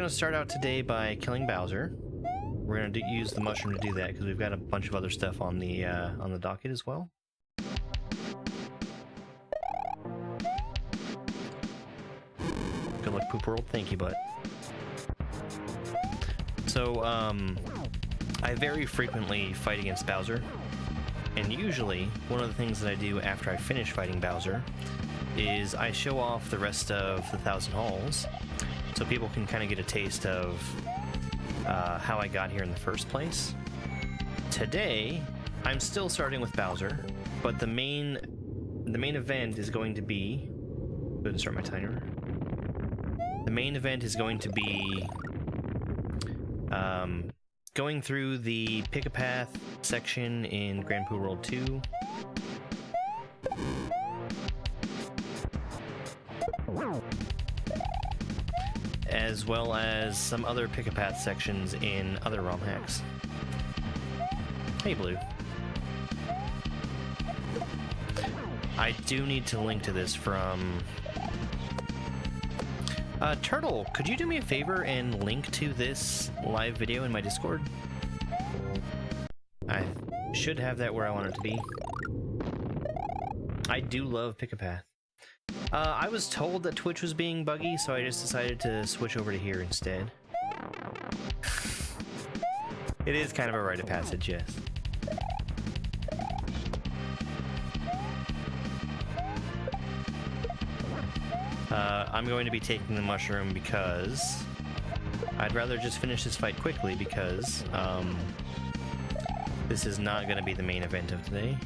going to start out today by killing Bowser. We're going to use the mushroom to do that because we've got a bunch of other stuff on the docket as well. Good luck, Poo World. Thank you, bud. So, I very frequently fight against Bowser, and usually one of the things that I do after I finish fighting Bowser is I show off the rest of the 1,000 Halls, so people can kind of get a taste of how I got here in the first place. Today, I'm still starting with Bowser, but the main event is going to be... Go ahead and start my timer. The main event is going to be going through the Pick-a-Path section in Grand Poo World 2. As well as some other Pick-a-Path sections in other ROM hacks. Hey, Blue. I do need to link to this from... Turtle, could you do me a favor and link to this live video in my Discord? I should have that where I want it to be. I do love Pick-a-Path. I was told that Twitch was being buggy, so I just decided to switch over to here instead. It is kind of a rite of passage, yes. I'm going to be taking the mushroom because I'd rather just finish this fight quickly because this is not going to be the main event of today.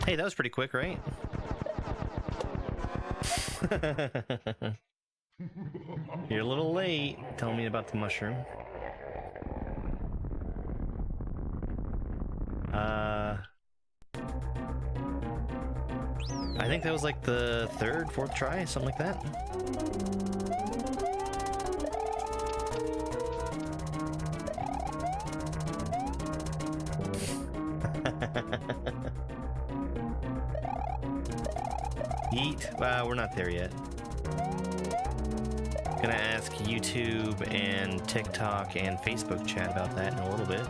Hey, that was pretty quick, right? You're a little late telling me about the mushroom. I think that was like the third, fourth try, something like that. Yeet. We're not there yet. Gonna ask YouTube and TikTok and Facebook chat about that in a little bit.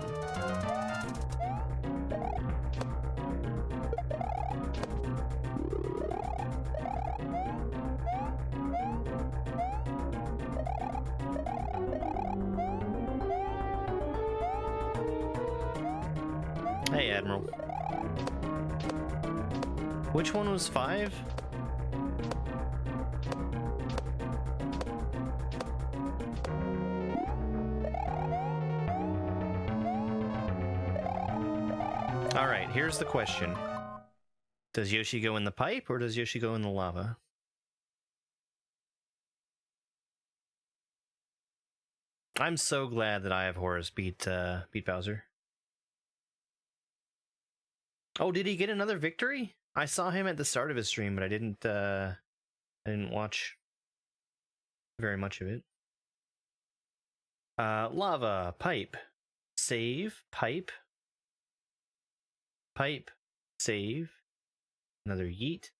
Hey, Admiral. Which one was 5? Alright, here's the question. Does Yoshi go in the pipe, or does Yoshi go in the lava? I'm so glad that I have Horus beat Bowser. Oh, did he get another victory? I saw him at the start of his stream, but I didn't watch very much of it. Lava, pipe, save, pipe, pipe, save, another yeet.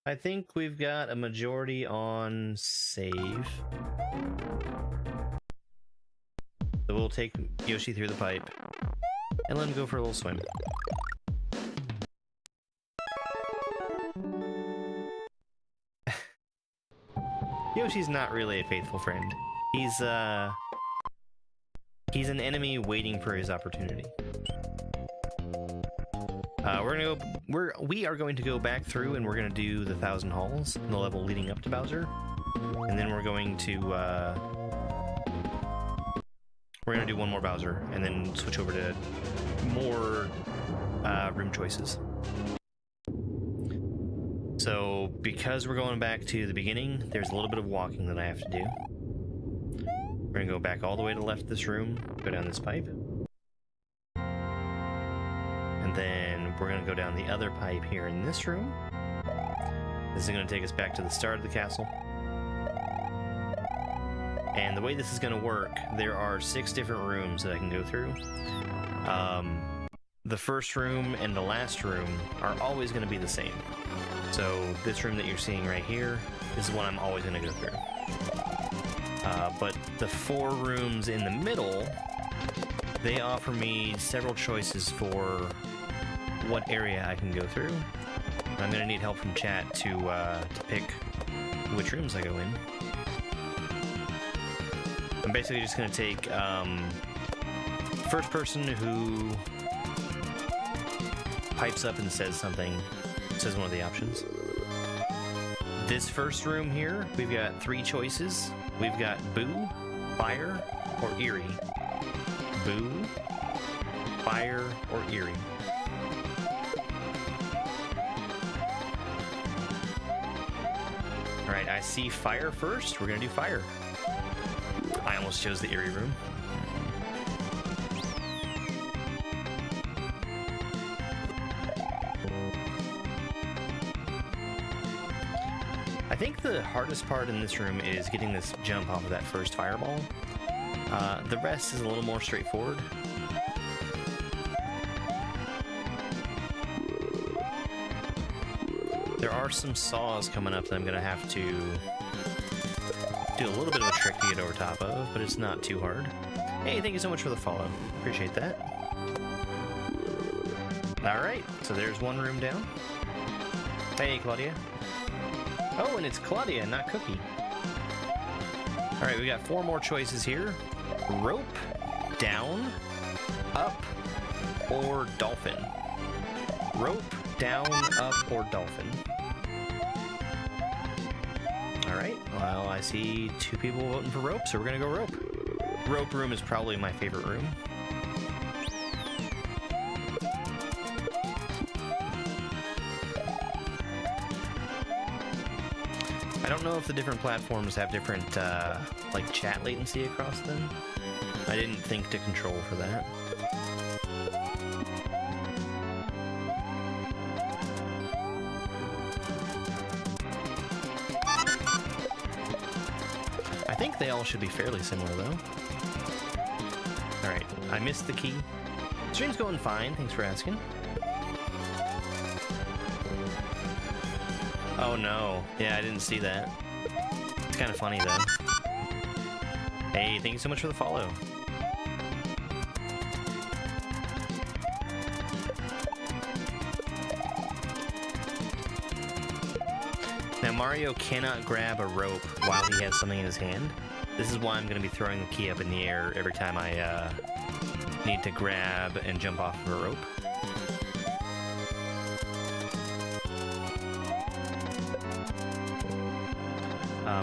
I think we've got a majority on save. So we'll take Yoshi through the pipe and let him go for a little swim. Yoshi's not really a faithful friend. He's an enemy waiting for his opportunity. We are going to go back through and we're gonna do the 1,000 Halls, the level leading up to Bowser, and then we're going to do one more Bowser, and then switch over to more room choices. So, because we're going back to the beginning, there's a little bit of walking that I have to do. We're gonna go back all the way to the left of this room, go down this pipe, And then we're going to go down the other pipe here in this room. This is going to take us back to the start of the castle. And the way this is going to work, there are 6 different rooms that I can go through. The first room and the last room are always going to be the same. So this room that you're seeing right here, this is what I'm always going to go through. But the 4 rooms in the middle, they offer me several choices for what area I can go through. I'm going to need help from chat to pick which rooms I go in. I'm basically just going to take first person who pipes up and says something, says one of the options. This first room here, we've got 3 choices. We've got Boo, Fire, or Eerie. Boo, Fire, or Eerie. Alright, I see Fire first. We're gonna do Fire. I almost chose the Eerie room. I think the hardest part in this room is getting this jump off of that first fireball. The rest is a little more straightforward. There are some saws coming up that I'm going to have to do a little bit of a trick to get over top of, but it's not too hard. Hey, thank you so much for the follow. Appreciate that. Alright, so there's one room down. Hey, Claudia. Oh, and it's Claudia, not Cookie. Alright, we got 4 more choices here. Rope, down, up, or dolphin. Rope, down, up, or dolphin. Alright, well, I see 2 people voting for rope, so we're gonna go rope. Rope room is probably my favorite room. I don't know if the different platforms have different, like, chat latency across them. I didn't think to control for that. I think they all should be fairly similar, though. Alright, I missed the key. Stream's going fine, thanks for asking. Oh no. Yeah, I didn't see that. It's kind of funny, though. Hey, thank you so much for the follow. Now, Mario cannot grab a rope while he has something in his hand. This is why I'm going to be throwing the key up in the air every time I need to grab and jump off of a rope.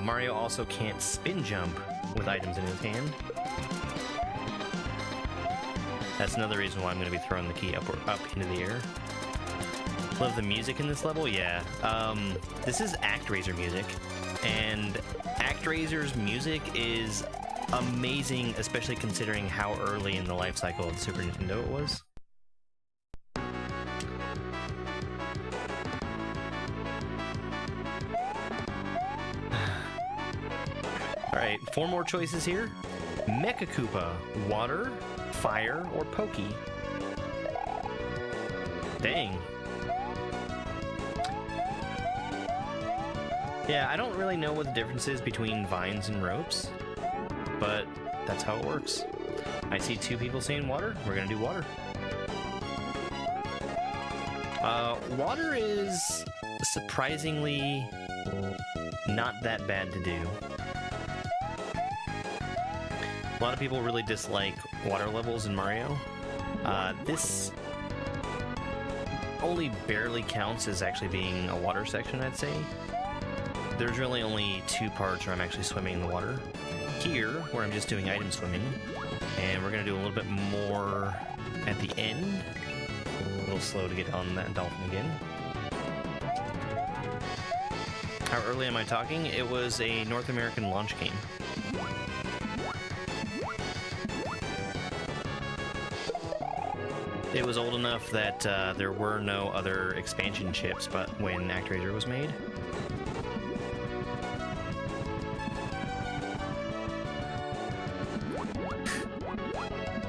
Mario also can't spin jump with items in his hand. That's another reason why I'm going to be throwing the key up into the air. Love the music in this level, yeah. This is ActRaiser music, and ActRaiser's music is amazing, especially considering how early in the life cycle of the Super Nintendo it was. Alright, 4 more choices here. Mecha Koopa, water, fire, or Pokey. Dang. Yeah, I don't really know what the difference is between vines and ropes, but that's how it works. I see 2 people saying water. We're gonna do water. Water is surprisingly not that bad to do. A lot of people really dislike water levels in Mario. This only barely counts as actually being a water section, I'd say. There's really only 2 parts where I'm actually swimming in the water. Here, where I'm just doing item swimming, and we're going to do a little bit more at the end. A little slow to get on that dolphin again. How early am I talking? It was a North American launch game. It It was old enough that there were no other expansion chips, but when ActRaiser was made.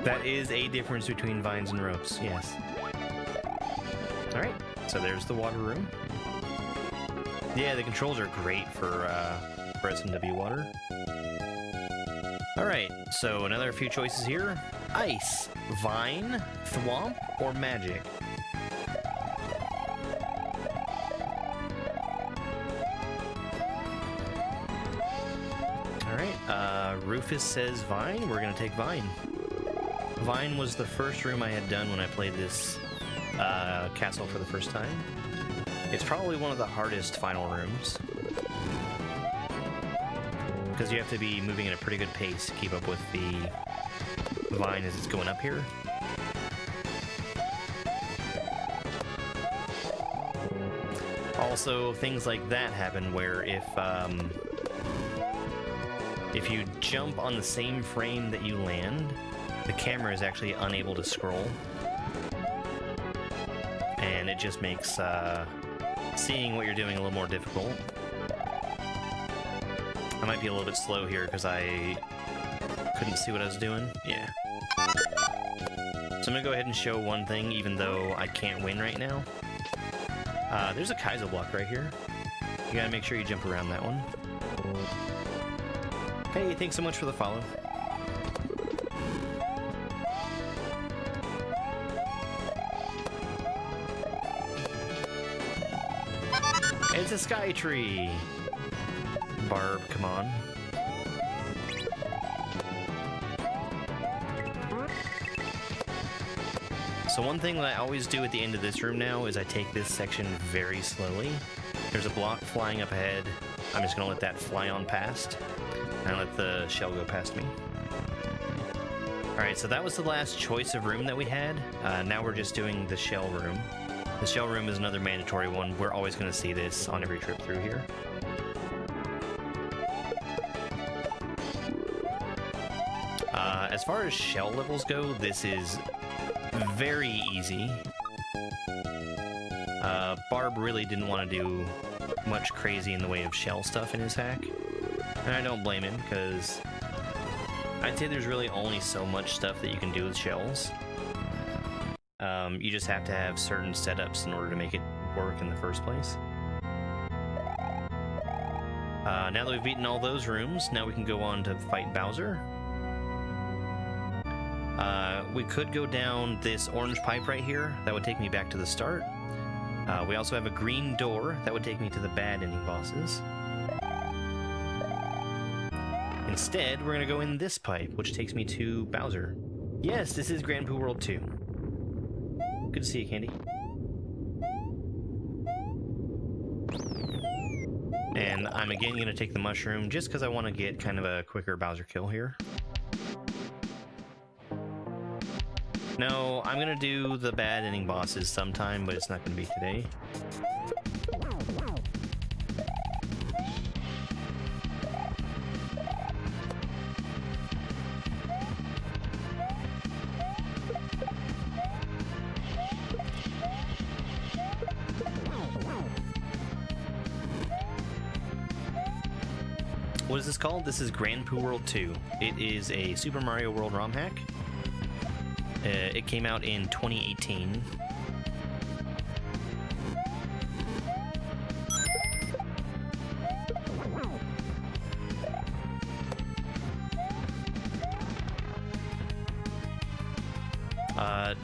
That is a difference between vines and ropes, yes. Alright, so there's the water room. Yeah, the controls are great for SMW water. Alright, so another few choices here. Ice, vine, thwomp, or magic? Alright, Rufus says vine. We're gonna take vine. Vine was the first room I had done when I played this castle for the first time. It's probably one of the hardest final rooms, because you have to be moving at a pretty good pace to keep up with the vine as it's going up here. Also, things like that happen where if you jump on the same frame that you land, the camera is actually unable to scroll, and it just makes seeing what you're doing a little more difficult. I might be a little bit slow here because I couldn't see what I was doing. Yeah. So I'm gonna go ahead and show one thing, even though I can't win right now. There's a Kaizo block right here. You gotta make sure you jump around that one. Hey, thanks so much for the follow. It's a sky tree! Barb, come on. So one thing that I always do at the end of this room now is I take this section very slowly. There's a block flying up ahead. I'm just gonna let that fly on past, and let the shell go past me. Alright, so that was the last choice of room that we had. Now we're just doing the shell room. The shell room is another mandatory one. We're always going to see this on every trip through here. As far as shell levels go, this is very easy. Barb really didn't want to do much crazy in the way of shell stuff in his hack. And I don't blame him, because I'd say there's really only so much stuff that you can do with shells. You just have to have certain setups in order to make it work in the first place. Now that we've beaten all those rooms, now we can go on to fight Bowser. We could go down this orange pipe right here. That would take me back to the start. We also have a green door. That would take me to the bad ending bosses. Instead, we're going to go in this pipe, which takes me to Bowser. Yes, this is Grand Poo World 2. Good to see you, Candy. And I'm again going to take the mushroom just because I want to get kind of a quicker Bowser kill here. No, I'm going to do the bad ending bosses sometime, but it's not going to be today. What is this called? This is Grand Poo World 2. It is a Super Mario World ROM hack. It came out in 2018.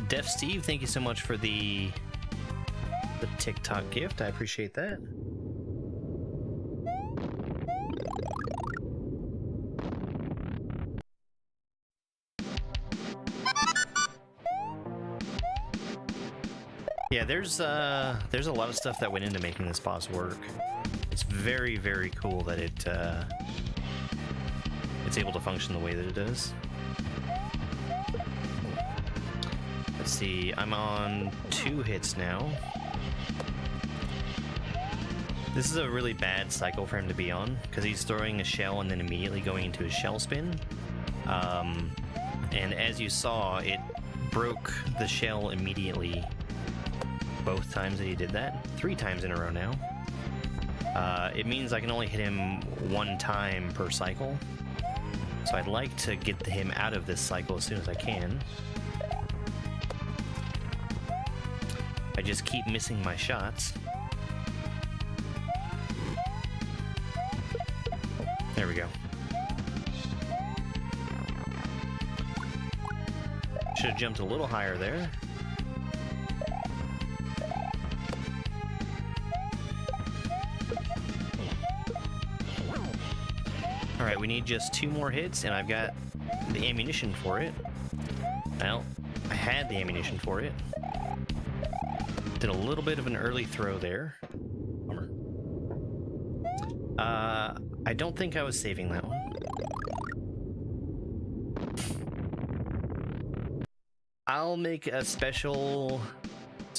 Def Steve, thank you so much for the TikTok gift. I appreciate that. Yeah, there's a lot of stuff that went into making this boss work. It's very, very cool that it's able to function the way that it does. Let's see, I'm on 2 hits now. This is a really bad cycle for him to be on, because he's throwing a shell and then immediately going into a shell spin. And as you saw, it broke the shell immediately both times that he did that. 3 times in a row now. It means I can only hit him 1 time per cycle. So I'd like to get him out of this cycle as soon as I can. I just keep missing my shots. There we go. Should have jumped a little higher there. Alright, we need just 2 more hits, and I've got the ammunition for it. Well, I had the ammunition for it. Did a little bit of an early throw there. Bummer. I don't think I was saving that one. I'll make a special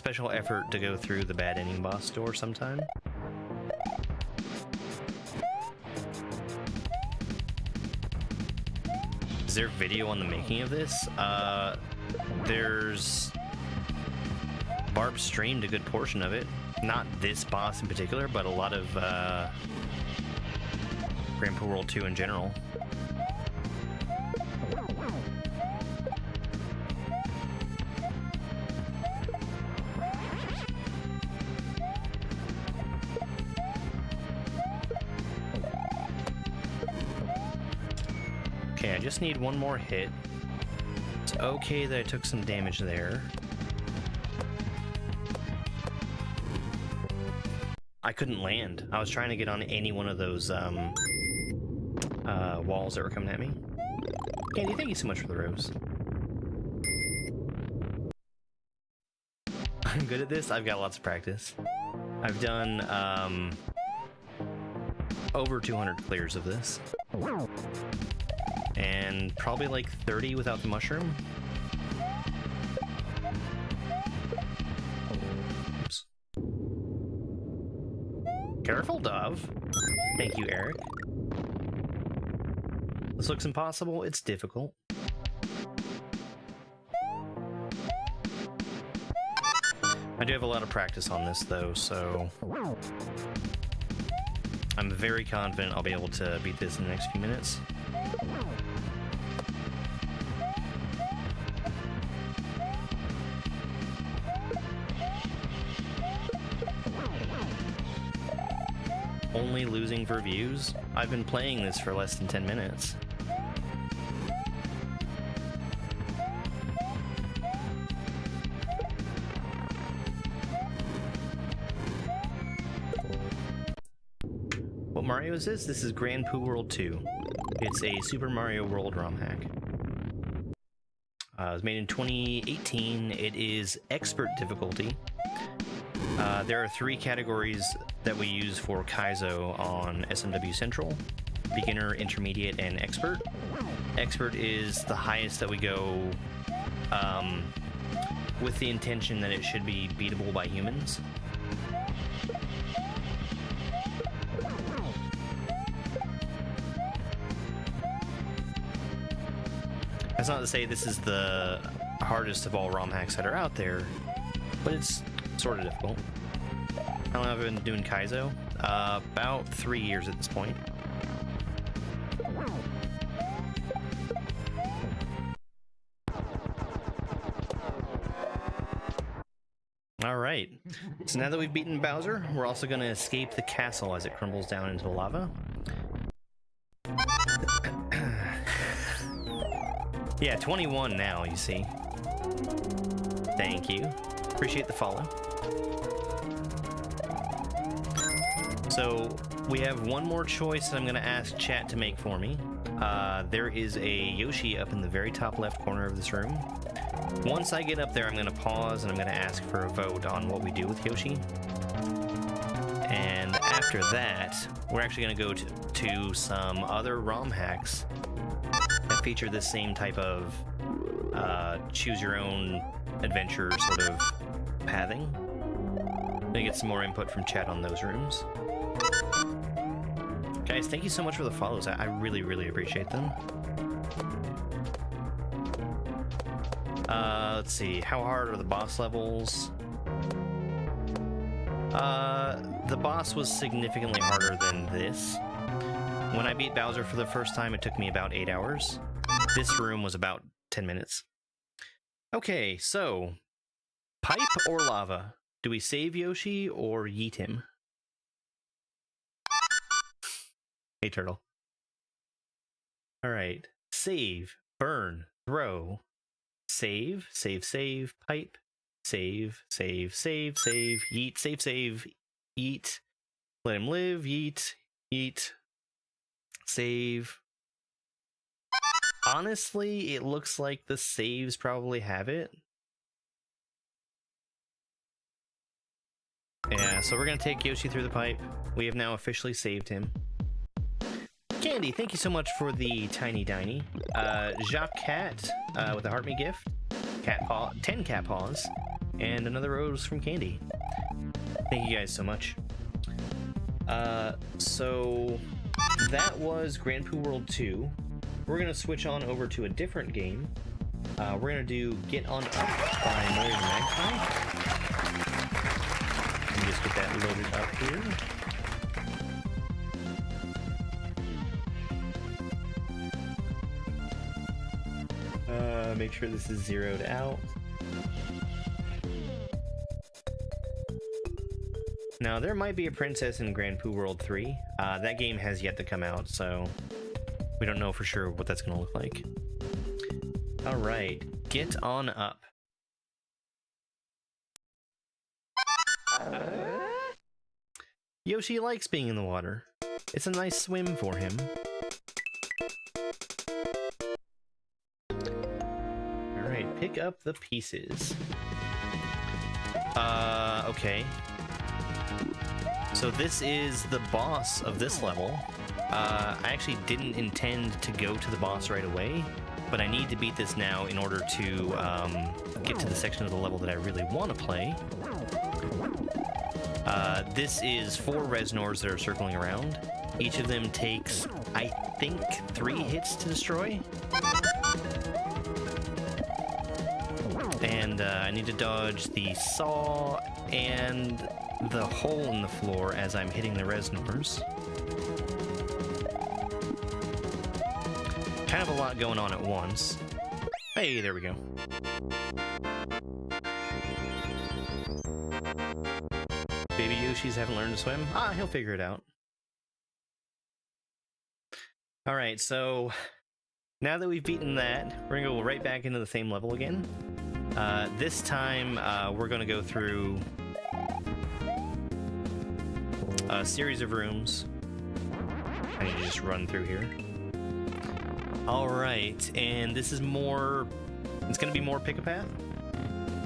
effort to go through the bad ending boss door sometime. Is there video on the making of this? There's... Barb streamed a good portion of it. Not this boss in particular, but a lot of Poo World 2 in general. Okay, I just need 1 more hit. It's okay that I took some damage there. I couldn't land. I was trying to get on any one of those walls that were coming at me. Candy, thank you so much for the rose. I'm good at this. I've got lots of practice. I've done over 200 clears of this. And probably like 30 without the mushroom. Oops. Careful, Dove. Thank you, Eric. This looks impossible. It's difficult. I do have a lot of practice on this, though, so I'm very confident I'll be able to beat this in the next few minutes. Only losing for views? I've been playing this for less than 10 minutes. What Mario is this? This is Grand Poo World 2. It's a Super Mario World ROM hack. It was made in 2018. It is expert difficulty. There are 3 categories that we use for Kaizo on SMW Central: beginner, intermediate, and expert. Expert is the highest that we go, with the intention that it should be beatable by humans. That's not to say this is the hardest of all ROM hacks that are out there, but it's sort of difficult. How long have I been doing Kaizo? About 3 years at this point. Alright, so now that we've beaten Bowser, we're also going to escape the castle as it crumbles down into the lava. Yeah, 21 now, you see. Thank you. Appreciate the follow. So, we have one more choice that I'm going to ask chat to make for me. There is a Yoshi up in the very top left corner of this room. Once I get up there, I'm going to pause and I'm going to ask for a vote on what we do with Yoshi. And after that, we're actually going to go to some other ROM hacks that feature this same type of choose-your-own adventure sort of pathing. I'm going to get some more input from chat on those rooms. Guys, thank you so much for the follows. I really, really appreciate them. Let's see, how hard are the boss levels? The boss was significantly harder than this. When I beat Bowser for the first time, it took me about 8 hours. This room was about 10 minutes. Okay, so pipe or lava? Do we save Yoshi or yeet him? Hey, turtle. Alright. Save, burn, throw. Save, pipe. Save, yeet, save, eat. Let him live, yeet, save. Honestly, it looks like the saves probably have it. Yeah, so we're gonna take Yoshi through the pipe. We have now officially saved him. Candy, thank you so much for the tiny diny. Jacques Cat with a heart me gift. 10 cat paws. And another rose from Candy. Thank you guys so much. So that was Grand Poo World 2. We're gonna switch on over to a different game. We're gonna do Get On Up by Mary the Magpie. Let me just get that loaded up here. Make sure this is zeroed out. Now, there might be a princess in Grand Poo World 3. That game has yet to come out, so we don't know for sure what that's going to look like. Alright, Get On Up. Yoshi likes being in the water. It's a nice swim for him. Alright, pick up the pieces. Okay. So this is the boss of this level. I actually didn't intend to go to the boss right away, but I need to beat this now in order to get to the section of the level that I really want to play. This is 4 Reznors that are circling around. Each of them takes, I think, 3 hits to destroy. And I need to dodge the saw and the hole in the floor as I'm hitting the Reznors. Kind of a lot going on at once. Hey, there we go. Baby Yoshis haven't learned to swim? Ah, he'll figure it out. Alright, so now that we've beaten that, we're gonna go right back into the same level again. This time, we're gonna go through a series of rooms. I need to just run through here. Alright, and this is more... It's gonna be more pick-a-path.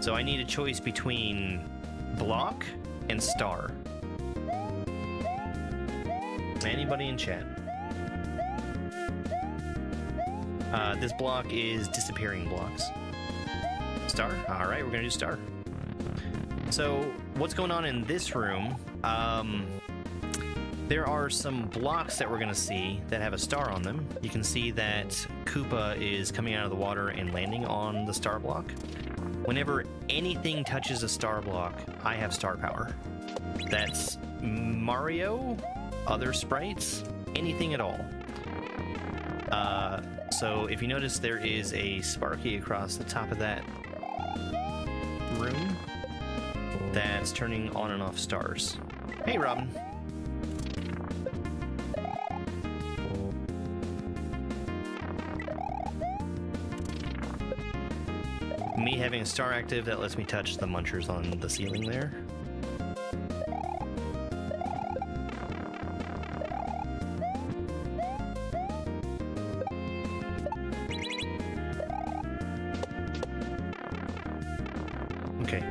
So I need a choice between block and star. Anybody in chat? This block is disappearing blocks. Star? Alright, we're gonna do star. So, what's going on in this room? There are some blocks that we're gonna see that have a star on them. You can see that Koopa is coming out of the water and landing on the star block. Whenever anything touches a star block, I have star power. That's Mario, other sprites, anything at all. So if you notice, there is a Sparky across the top of that room that's turning on and off stars. Hey, Robin. Me having a star active, that lets me touch the munchers on the ceiling there. Okay.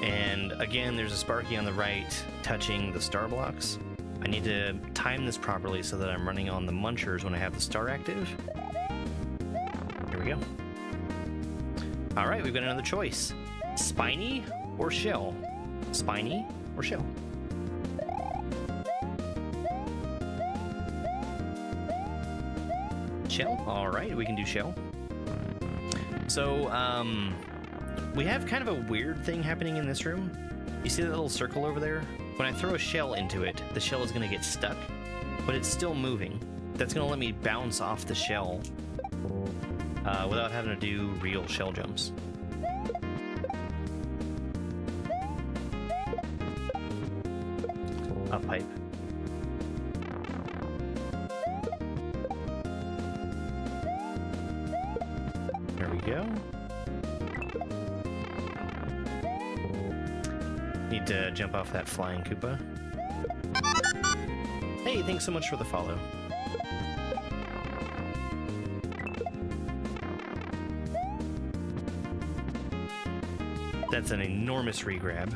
And again, there's a Sparky on the right touching the star blocks. I need to time this properly so that I'm running on the munchers when I have the star active. Here we go. Alright, we've got another choice. Spiny or shell? Spiny or shell? Shell? Alright, we can do shell. So, we have kind of a weird thing happening in this room. You see that little circle over there? When I throw a shell into it, the shell is going to get stuck, but it's still moving. That's going to let me bounce off the shell without having to do real shell jumps. A pipe. There we go. Need to jump off that flying Koopa. Hey, thanks so much for the follow. That's an enormous regrab.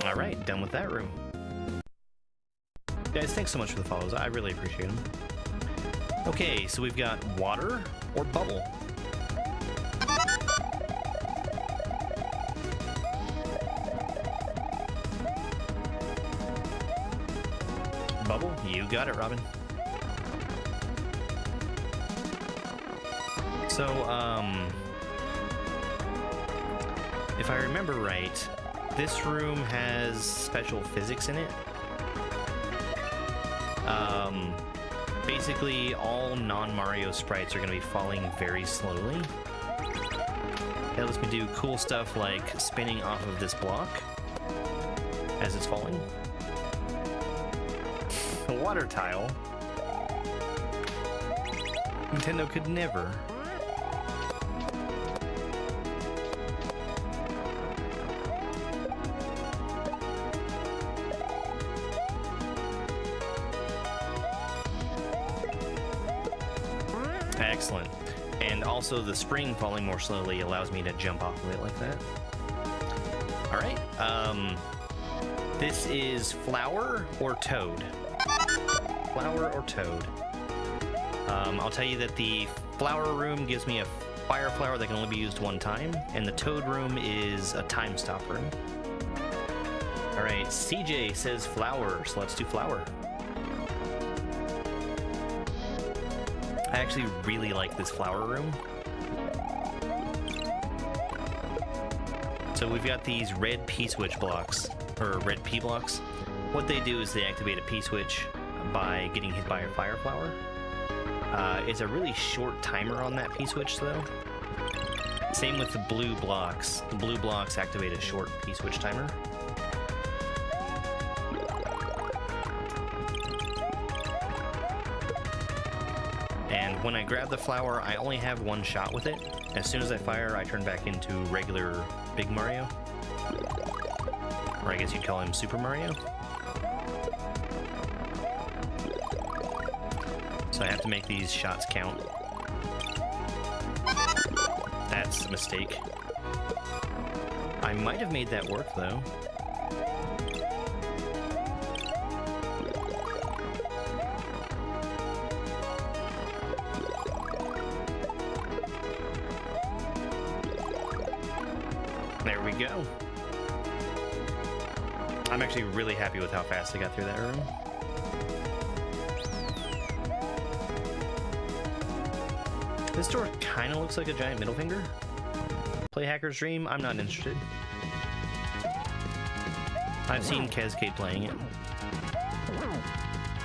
Alright, done with that room. Guys, thanks so much for the follows. I really appreciate them. Okay, so we've got water or bubble. Bubble, you got it, Robin. So, if I remember right, this room has special physics in it. Basically, all non-Mario sprites are going to be falling very slowly. That lets me do cool stuff like spinning off of this block as it's falling. A water tile? Nintendo could never. Excellent. And also the spring falling more slowly allows me to jump off of it like that. Alright, this is flower or toad? Flower or toad? I'll tell you that the flower room gives me a fire flower that can only be used one time, and the toad room is a time stop room. Alright, CJ says flower, so let's do flower. I actually really like this flower room. So we've got these red P-switch blocks, or red P blocks. What they do is they activate a P-switch by getting hit by a fire flower. It's a really short timer on that P-switch though. Same with the blue blocks. The blue blocks activate a short P-switch timer. And when I grab the flower, I only have one shot with it. As soon as I fire, I turn back into regular Big Mario. Or I guess you'd call him Super Mario. So I have to make these shots count. That's a mistake. I might have made that work, though. There we go. I'm actually really happy with how fast I got through that room. This door kind of looks like a giant middle finger. Play Hacker's Dream? I'm not interested. I've seen Cascade playing it.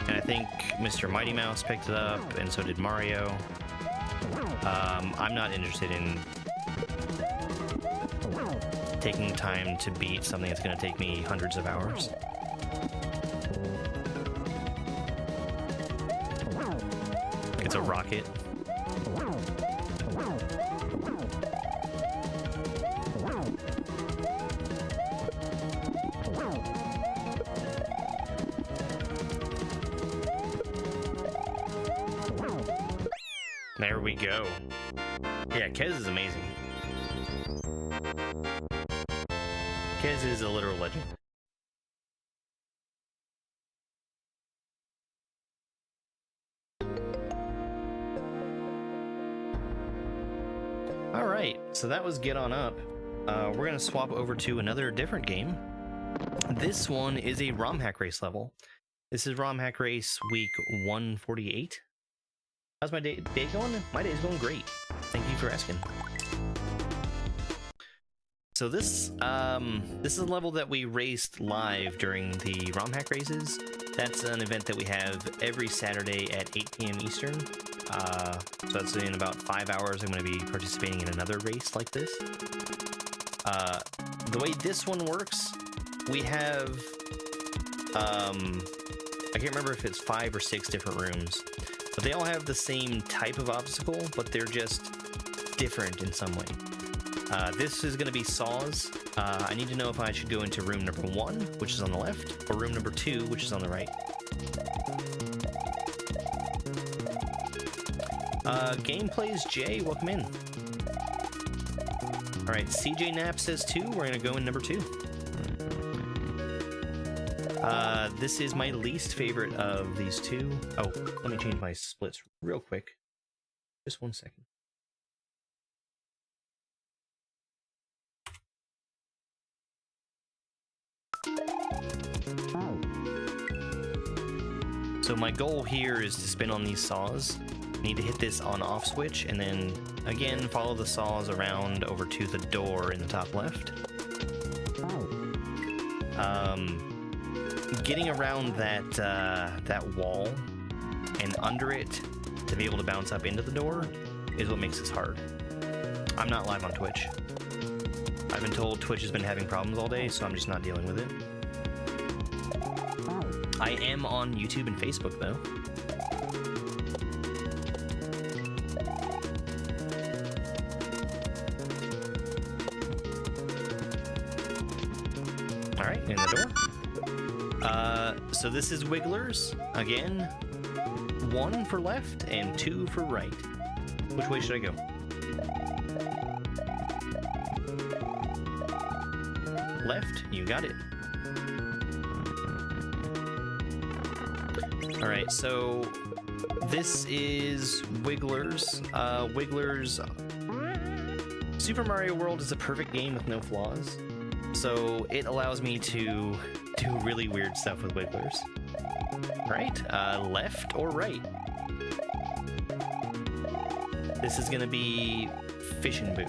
And I think Mr. Mighty Mouse picked it up, and so did Mario. I'm not interested in taking time to beat something that's going to take me hundreds of hours. It's a rocket. There we go. Yeah, Kez is amazing. Kez is a literal legend. Alright, so that was Get On Up. We're going to swap over to another different game. This one is a RomHack Race level. This is RomHack Race week 148. How's my day going? My day's going great. Thank you for asking. So this is a level that we raced live during the RomHack races. That's an event that we have every Saturday at 8 p.m. Eastern. So that's in about 5 hours. I'm going to be participating in another race like this. The way this one works, we have I can't remember if it's 5 or 6 different rooms, but they all have the same type of obstacle, but they're just different in some way. This is going to be saws. I need to know if I should go into room number 1, which is on the left, or room number 2, which is on the right. Gameplays Jay, welcome in. Alright, CJ Knapp says 2, we're going to go in number 2. This is my least favorite of these two. Oh, let me change my splits real quick. Just 1 second. So my goal here is to spin on these saws. I need to hit this on-off switch, and then, again, follow the saws around over to the door in the top left. Getting around that wall and under it to be able to bounce up into the door is what makes this hard. I'm not live on Twitch. I've been told Twitch has been having problems all day, so I'm just not dealing with it. I am on YouTube and Facebook, though. Alright, in the door. So this is Wigglers. Again, 1 for left and 2 for right. Which way should I go? Left, you got it. Alright, so this is Wigglers. Wigglers. Super Mario World is a perfect game with no flaws. So it allows me to do really weird stuff with Wigglers. Right? Left or right? This is gonna be Fish and Boo.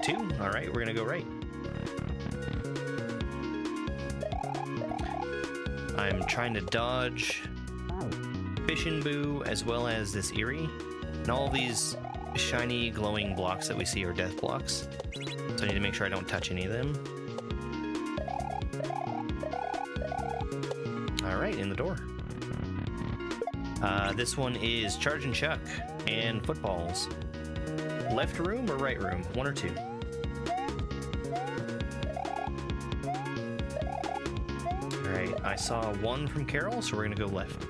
2? Alright, we're gonna go right. I'm trying to dodge Fish and Boo as well as this Eerie. And all these shiny glowing blocks that we see are death blocks. So I need to make sure I don't touch any of them. Alright, in the door. This one is Charge and Chuck and footballs. Left room or right room? 1 or 2? Alright, I saw 1 from Carol, so we're gonna go left.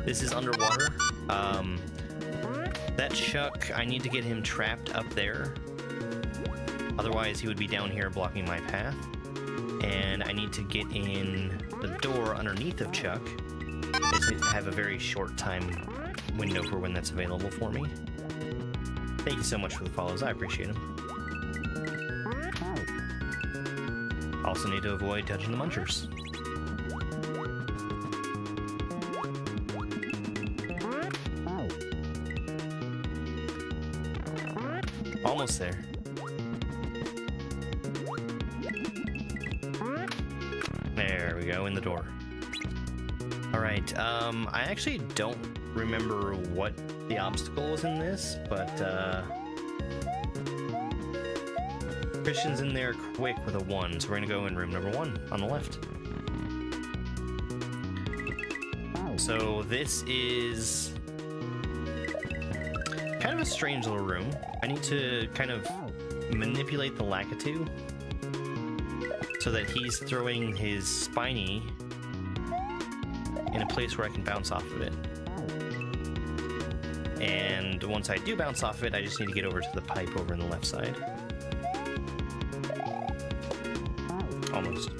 This is underwater. That Chuck, I need to get him trapped up there. Otherwise, he would be down here blocking my path. And I need to get in the door underneath of Chuck. I have a very short time window for when that's available for me. Thank you so much for the follows, I appreciate them. Also need to avoid touching the munchers. Almost there. There we go, in the door. Alright, I actually don't remember what the obstacle was in this, but Christian's in there quick with a 1, so we're gonna go in room number 1 on the left. So this is kind of a strange little room. I need to kind of manipulate the Lakitu so that he's throwing his spiny in a place where I can bounce off of it. And once I do bounce off it, I just need to get over to the pipe over on the left side. Almost.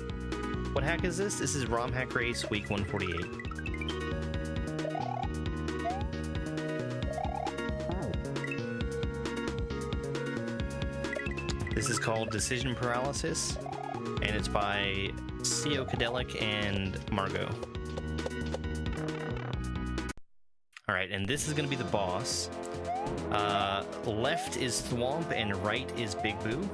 What hack is this? This is RomHack Race week 148. This is called Decision Paralysis, and it's by Ceocadelic, and Margot. Alright, and this is going to be the boss. Left is Thwomp and right is Big Boo.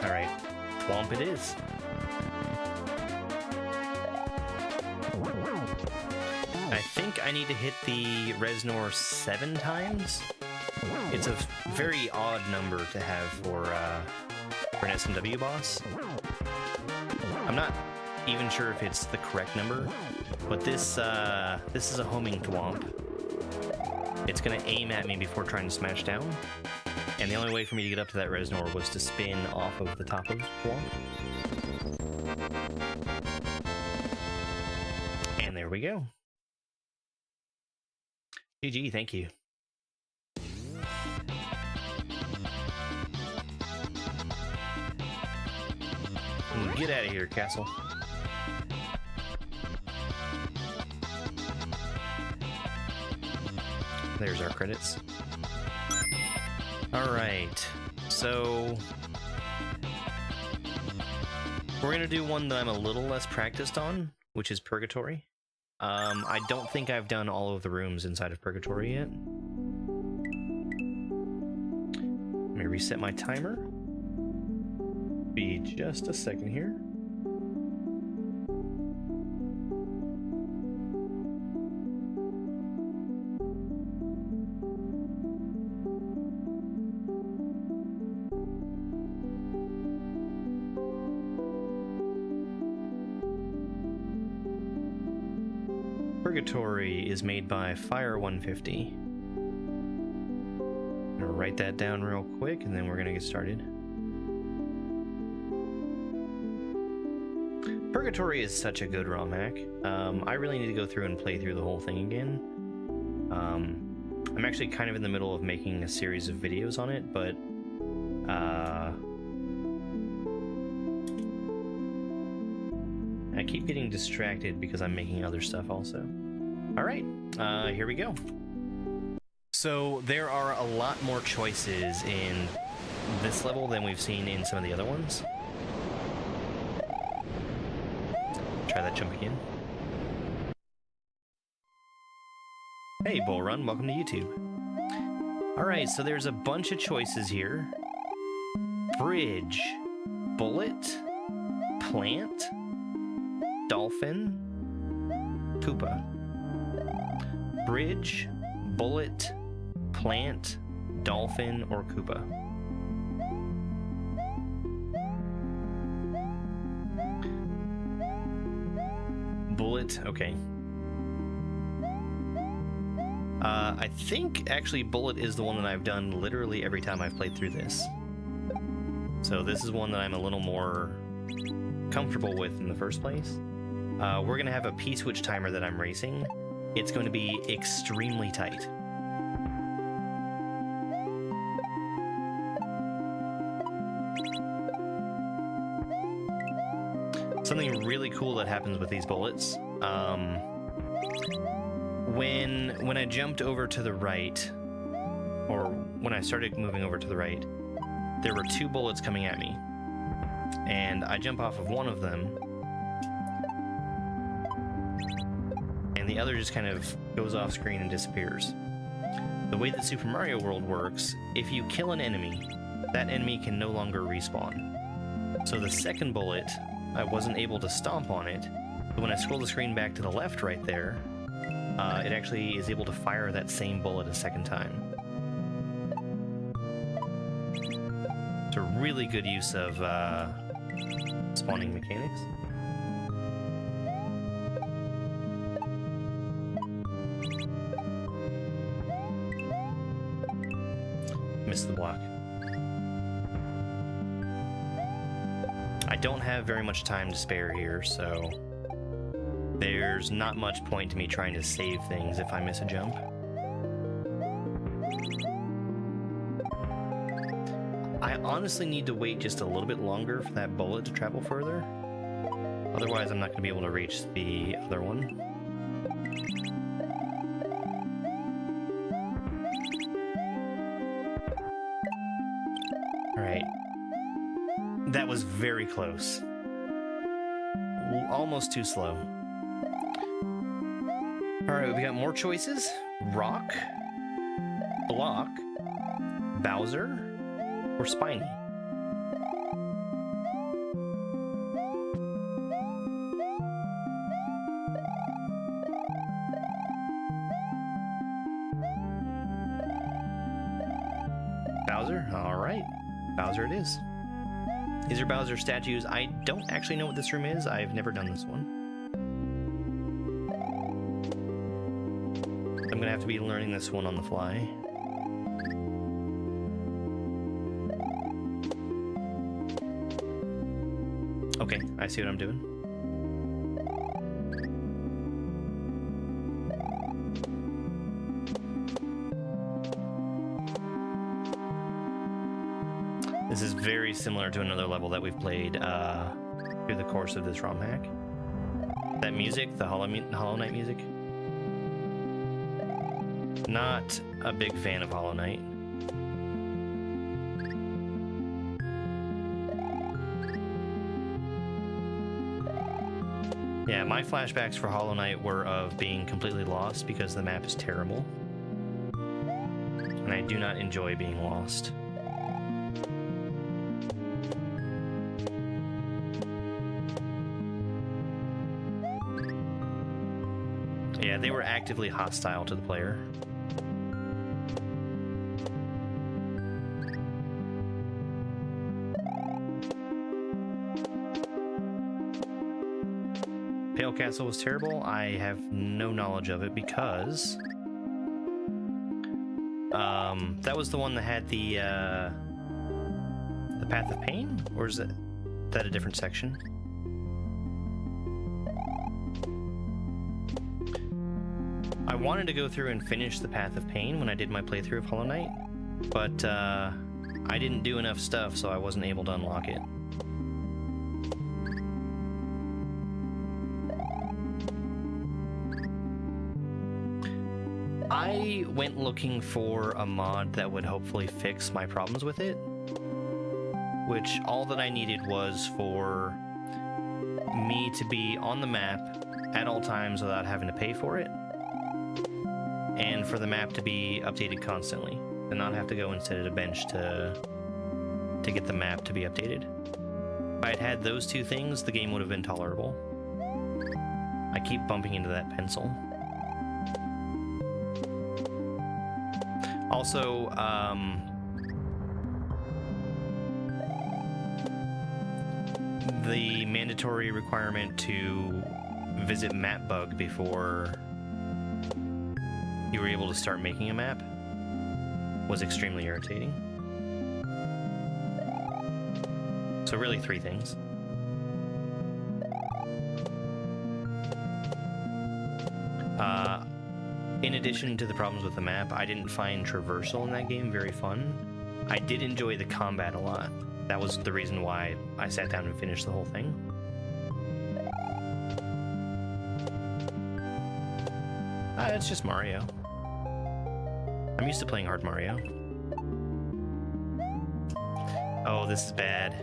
Alright, Thwomp it is. I think I need to hit the Reznor 7 times. It's a very odd number to have for an SMW boss. I'm not even sure if it's the correct number, but this is a homing Thwomp. It's gonna aim at me before trying to smash down, and the only way for me to get up to that Reznor was to spin off of the top of Thwomp. And there we go. GG, thank you. Get out of here, Castle. There's our credits. Alright, so we're gonna do one that I'm a little less practiced on, which is Purgatory. I don't think I've done all of the rooms inside of Purgatory yet. Let me reset my timer. Be just a second here. Purgatory is made by Fire 150. I'm gonna write that down real quick and then we're gonna get started. Purgatory is such a good ROM hack. I really need to go through and play through the whole thing again. I'm actually kind of in the middle of making a series of videos on it, but I keep getting distracted because I'm making other stuff also. Alright, here we go. So there are a lot more choices in this level than we've seen in some of the other ones. Try that jump again. Hey, Bull Run, welcome to YouTube. Alright, so there's a bunch of choices here. Bridge, bullet, plant, dolphin, Koopa. Bridge, bullet, plant, dolphin, or Koopa. Bullet, okay. I think actually Bullet is the one that I've done literally every time I've played through this. So this is one that I'm a little more comfortable with in the first place. We're going to have a P-switch timer that I'm racing. It's going to be extremely tight. Something really cool that happens with these bullets. When I jumped over to the right, or when I started moving over to the right, there were two bullets coming at me. And I jump off of one of them, and the other just kind of goes off screen and disappears. The way that Super Mario World works, if you kill an enemy, that enemy can no longer respawn. So the second bullet, I wasn't able to stomp on it, but when I scroll the screen back to the left right there, it actually is able to fire that same bullet a second time. It's a really good use of spawning mechanics. Missed the block. I don't have very much time to spare here, so there's not much point to me trying to save things if I miss a jump. I honestly need to wait just a little bit longer for that bullet to travel further. Otherwise, I'm not going to be able to reach the other one. very close. Almost too slow. Alright, we got more choices. Rock, Block, Bowser, or Spiny. Bowser? Alright. Bowser it is. These are Bowser statues. I don't actually know what this room is. I've never done this one. I'm gonna have to be learning this one on the fly. Okay, I see what I'm doing. This is very similar to another level that we've played through the course of this ROM hack. That music, the Hollow Knight music. Not a big fan of Hollow Knight. Yeah, my flashbacks for Hollow Knight were of being completely lost because the map is terrible. And I do not enjoy being lost. Yeah, they were actively hostile to the player. Pale Castle was terrible. I have no knowledge of it because that was the one that had the Path of Pain, or is that a different section? I wanted to go through and finish the Path of Pain when I did my playthrough of Hollow Knight, but I didn't do enough stuff, so I wasn't able to unlock it. I went looking for a mod that would hopefully fix my problems with it, which all that I needed was for me to be on the map at all times without having to pay for it, and for the map to be updated constantly, and not have to go and sit at a bench to get the map to be updated. If I had had those two things, the game would have been tolerable. I keep bumping into that pencil. Also, the mandatory requirement to visit MapBug before you were able to start making a map was extremely irritating. So really 3 things. In addition to the problems with the map, I didn't find traversal in that game very fun. I did enjoy the combat a lot. That was the reason why I sat down and finished the whole thing. It's just Mario. I'm used to playing hard Mario. Oh, this is bad.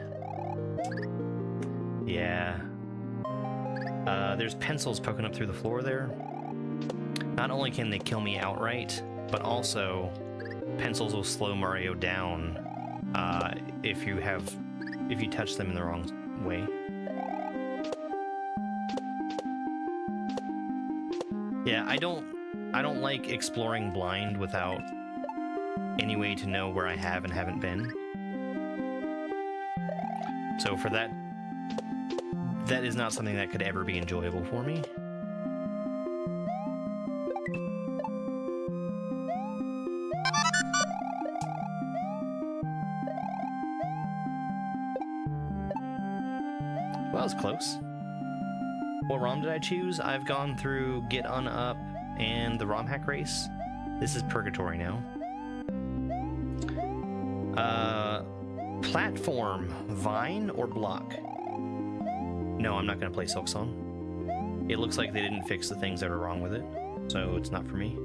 Yeah. There's pencils poking up through the floor there. Not only can they kill me outright, but also pencils will slow Mario down if you touch them in the wrong way. Yeah, I don't like exploring blind without any way to know where I have and haven't been. So for that is not something that could ever be enjoyable for me. Well, that was close. What ROM did I choose? I've gone through Get On Up and the RomHack Race. This is Purgatory now. Platform, Vine, or Block? No, I'm not going to play Silk Song. It looks like they didn't fix the things that are wrong with it, so it's not for me.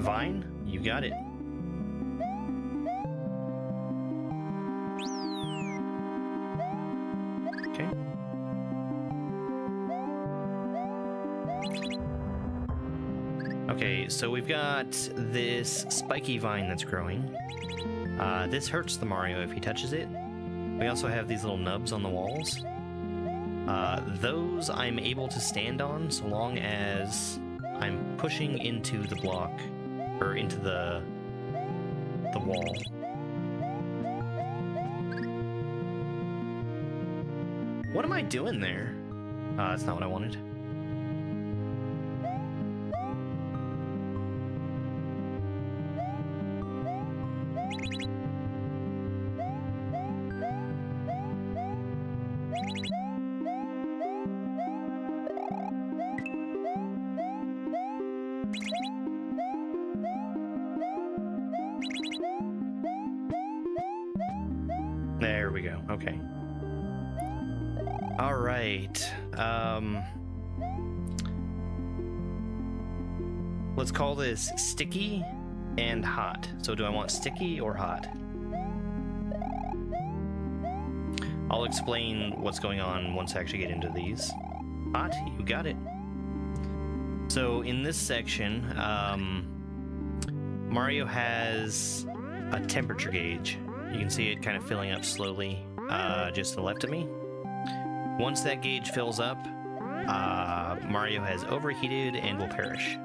Vine, you got it. Okay, so we've got this spiky vine that's growing. This hurts the Mario if he touches it. We also have these little nubs on the walls. Those I'm able to stand on so long as I'm pushing into the block, or into the wall. What am I doing there? That's not what I wanted. There we go. Okay. All right. Let's call this sticky and hot. So do I want sticky or hot? I'll explain what's going on once I actually get into these. Hot, you got it. So in this section, Mario has a temperature gauge. You can see it kind of filling up slowly just to the left of me. Once that gauge fills up, Mario has overheated and will perish.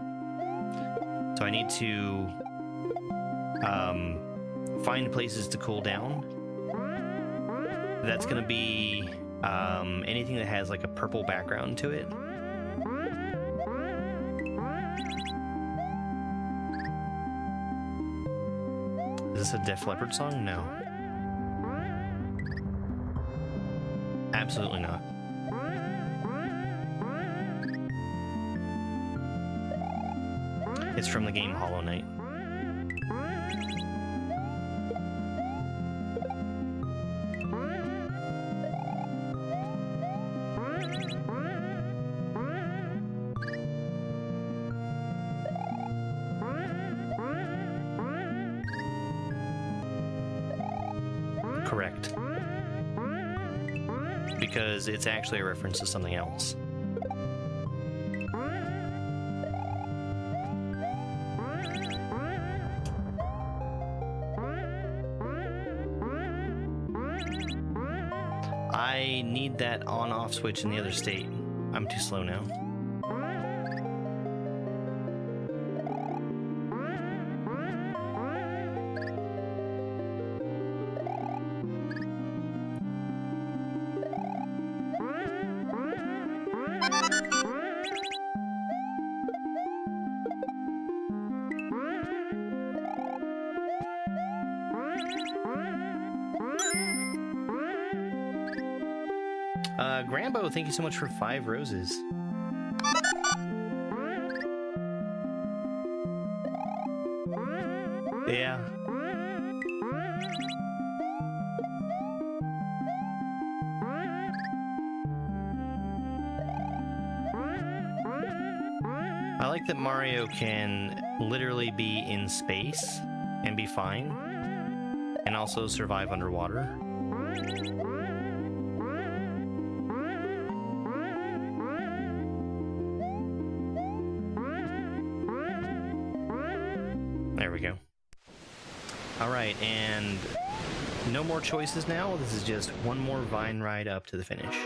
So I need to find places to cool down. That's going to be anything that has like a purple background to it. Is this a Def Leppard song? No. Absolutely not. It's from the game Hollow Knight. Correct. Because it's actually a reference to something else. I need that on-off switch in the other state. I'm too slow now. Grambo, thank you so much for 5 roses. Yeah. I like that Mario can literally be in space and be fine, and also survive underwater. There we go. Alright, and no more choices now. This is just one more vine ride up to the finish.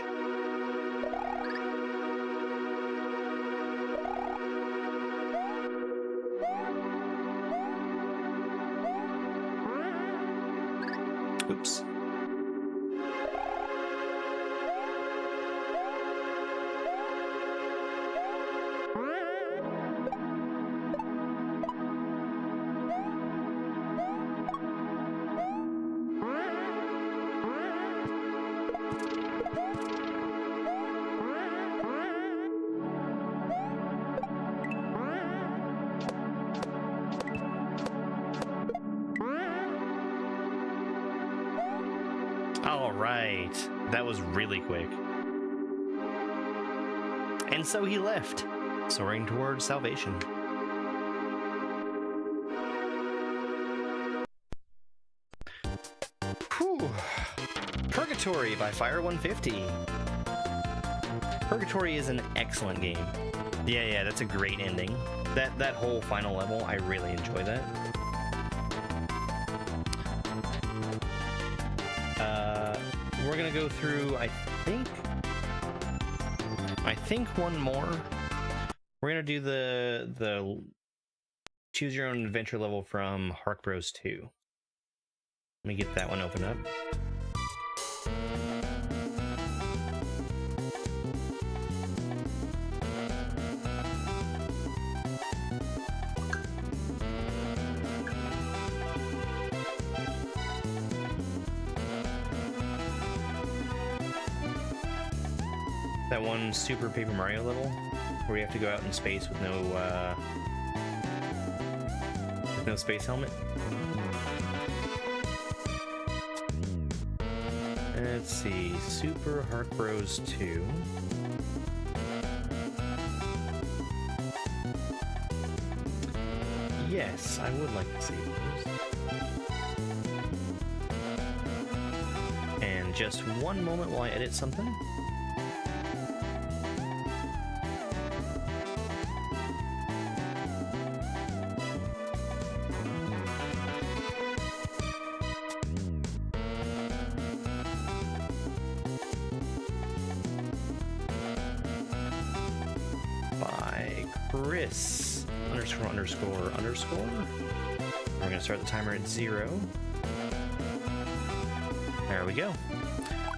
Oops. All right, that was really quick. And so he left, soaring towards salvation. Whew. Purgatory by Fire 150. Purgatory is an excellent game. Yeah, that's a great ending. That whole final level, I really enjoy that. We're gonna go through, I think one more. We're gonna do the choose your own adventure level from RomHack Bros 2. Let me get that one open up. That one Super Paper Mario level where you have to go out in space with no space helmet. Let's see, Super RomHack Bros 2. Yes, I would like to see those. And just one moment while I edit something. Chris ____. We're gonna start the timer at 0. There we go.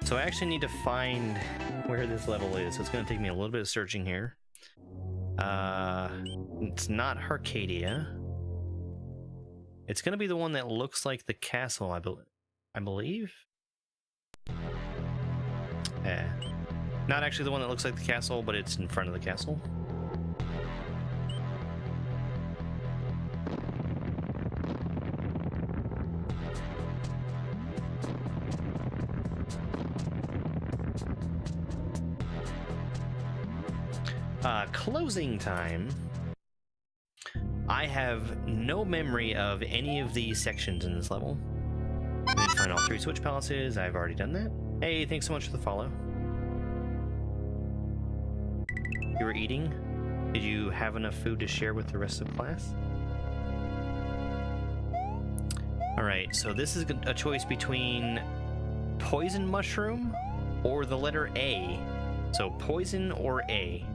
So I actually need to find where this level is. So it's gonna take me a little bit of searching here. It's not Arcadia. It's gonna be the one that looks like the castle, I believe. Not actually the one that looks like the castle, but it's in front of the castle. Closing time. I have no memory of any of these sections in this level. I need to find all 3 Switch Palaces. I've already done that. Hey, thanks so much for the follow. You were eating? Did you have enough food to share with the rest of class? Alright, so this is a choice between poison mushroom or the letter A. So poison or A.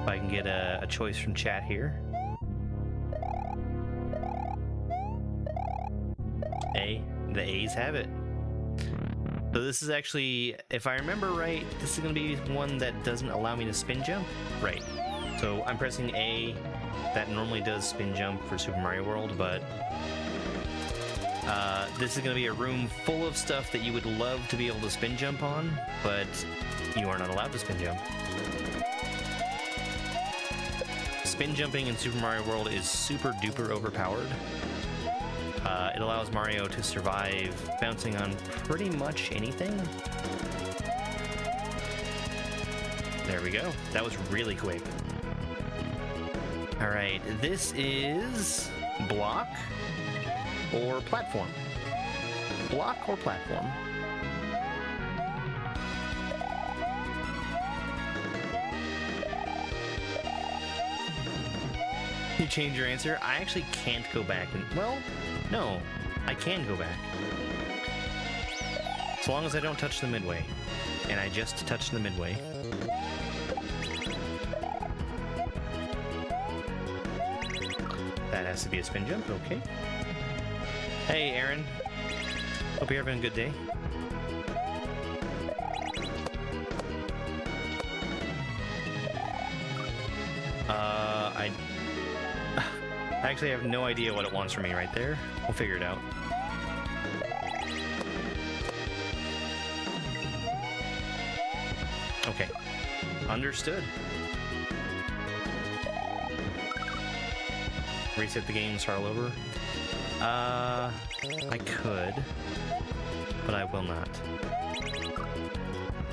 If I can get a choice from chat here. A. The A's have it. So this is actually, if I remember right, this is going to be one that doesn't allow me to spin jump. Right. So I'm pressing A. That normally does spin jump for Super Mario World, but this is going to be a room full of stuff that you would love to be able to spin jump on, but you are not allowed to spin jump. Spin jumping in Super Mario World is super duper overpowered. It allows Mario to survive bouncing on pretty much anything. There we go. That was really quick. Alright, this is block or platform. Block or platform. You change your answer? I actually can't go back and... Well, no. I can go back. As long as I don't touch the midway. And I just touched the midway. That has to be a spin jump, okay. Hey, Aaron. Hope you're having a good day. I actually have no idea what it wants from me right there. We'll figure it out. Okay. Understood. Reset the game and start all over. I could, but I will not.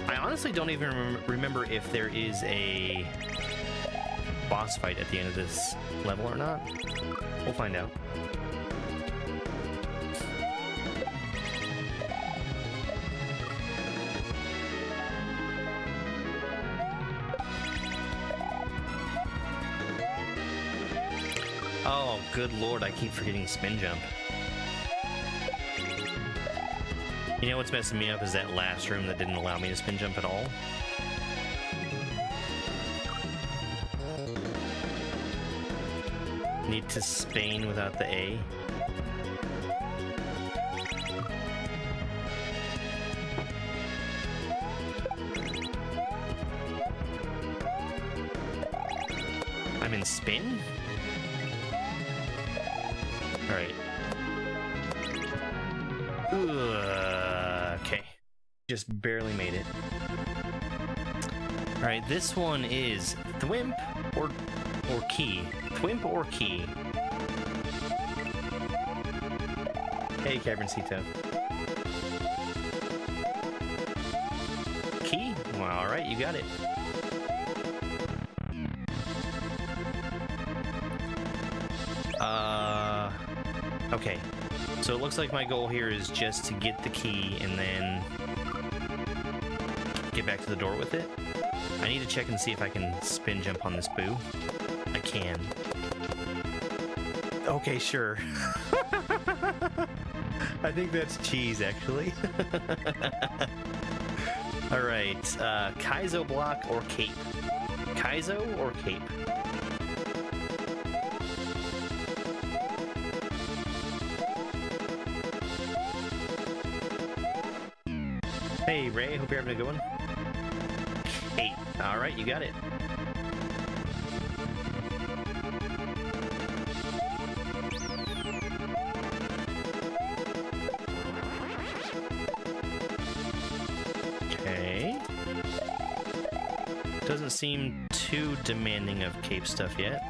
I honestly don't even remember if there is a boss fight at the end of this level or not. We'll find out. Oh, good lord, I keep forgetting spin jump. You know what's messing me up is that last room that didn't allow me to spin jump at all. Need to Spain without the A. I'm in spin? Alright. Okay. Just barely made it. Alright, this one is Thwimp or Key. Thwimp or Key. Hey, Caverncito. Key? Well, alright, you got it. Okay. So it looks like my goal here is just to get the key and then get back to the door with it. I need to check and see if I can spin jump on this boo. I can. Okay, sure. I think that's cheese, actually. Alright, Kaizo block or cape? Kaizo or cape? Hey, Ray, hope you're having a good one. Cape. Alright, you got it. Okay. Doesn't seem too demanding of cape stuff yet.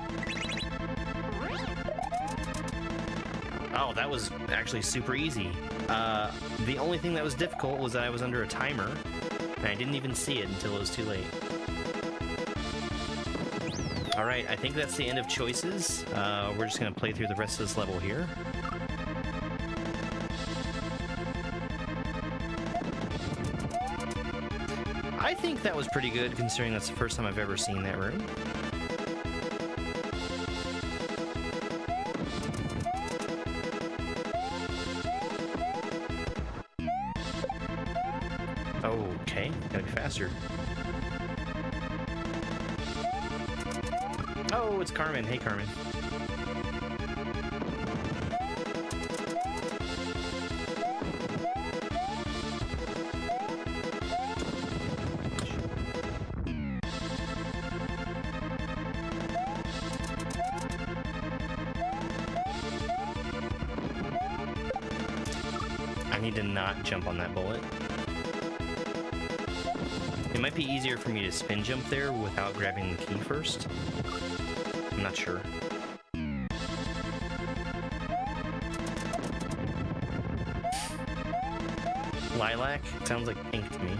Oh, that was actually super easy. The only thing that was difficult was that I was under a timer, and I didn't even see it until it was too late. Alright, I think that's the end of choices. We're just going to play through the rest of this level here. I think that was pretty good, considering that's the first time I've ever seen that room. Okay, gotta be faster. Oh, it's Carmen. Hey, Carmen. I need to not jump on that bullet. It might be easier for me to spin jump there without grabbing the key first. I'm not sure. Lilac? Sounds like pink to me.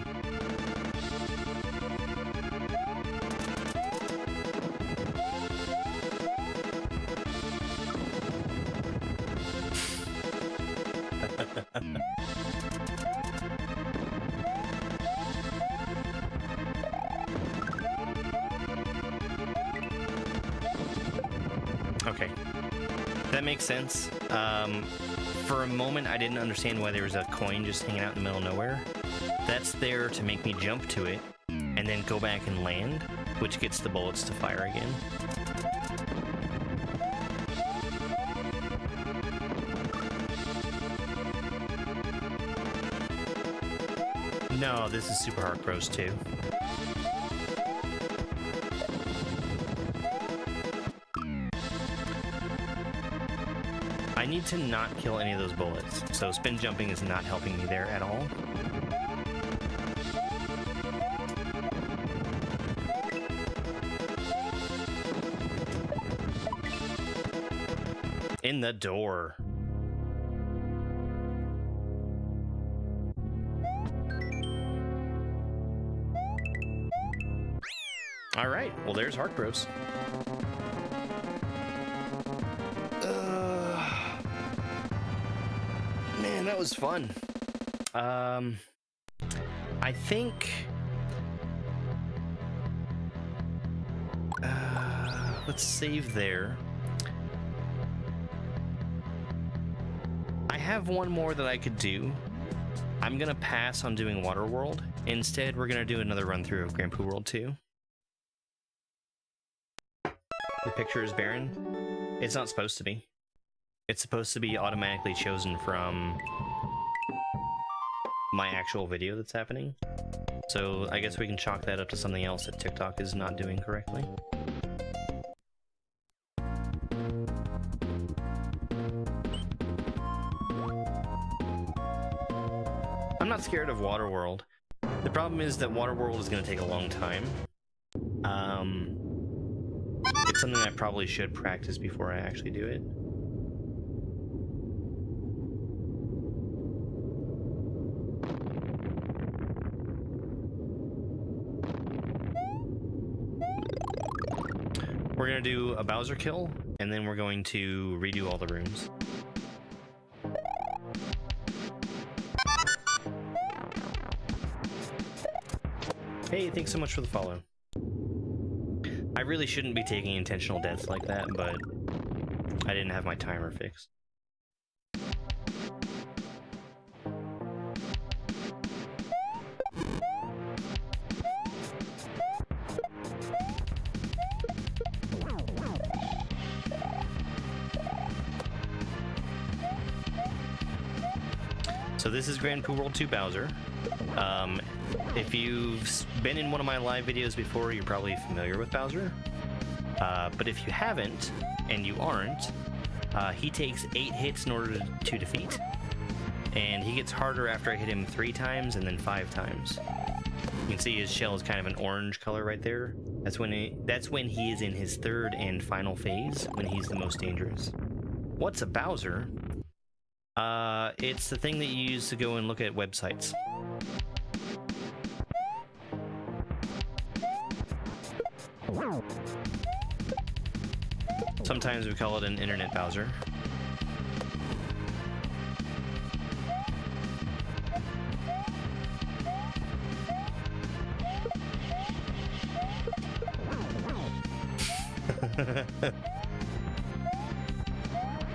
Okay, that makes sense. For a moment, I didn't understand why there was a coin just hanging out in the middle of nowhere. That's there to make me jump to it, and then go back and land, which gets the bullets to fire again. No, this is Super Hard Bros 2. I need to not kill any of those bullets, so spin jumping is not helping me there at all. In the door. All right, well, there's Heart Bros. Man, that was fun. I think... let's save there. have one more that I could do. I'm gonna pass on doing WaterWorld. Instead, we're gonna do another run through of Grand Poo World 2. The picture is barren. It's not supposed to be. It's supposed to be automatically chosen from my actual video that's happening. So I guess we can chalk that up to something else that TikTok is not doing correctly. I'm not scared of WaterWorld. The problem is that WaterWorld is going to take a long time. It's something I probably should practice before I actually do it. We're going to do a Bowser kill, and then we're going to redo all the rooms. Hey, thanks so much for the follow. I really shouldn't be taking intentional deaths like that, but I didn't have my timer fixed. So this is Grand Poo World 2 Bowser. If you've been in one of my live videos before, you're probably familiar with Bowser. But if you haven't, and you aren't, he takes 8 hits in order to defeat. And he gets harder after I hit him 3 times and then 5 times. You can see his shell is kind of an orange color right there. That's when he is in his 3rd and final phase, when he's the most dangerous. What's a Bowser? It's the thing that you use to go and look at websites. Sometimes we call it an internet Bowser.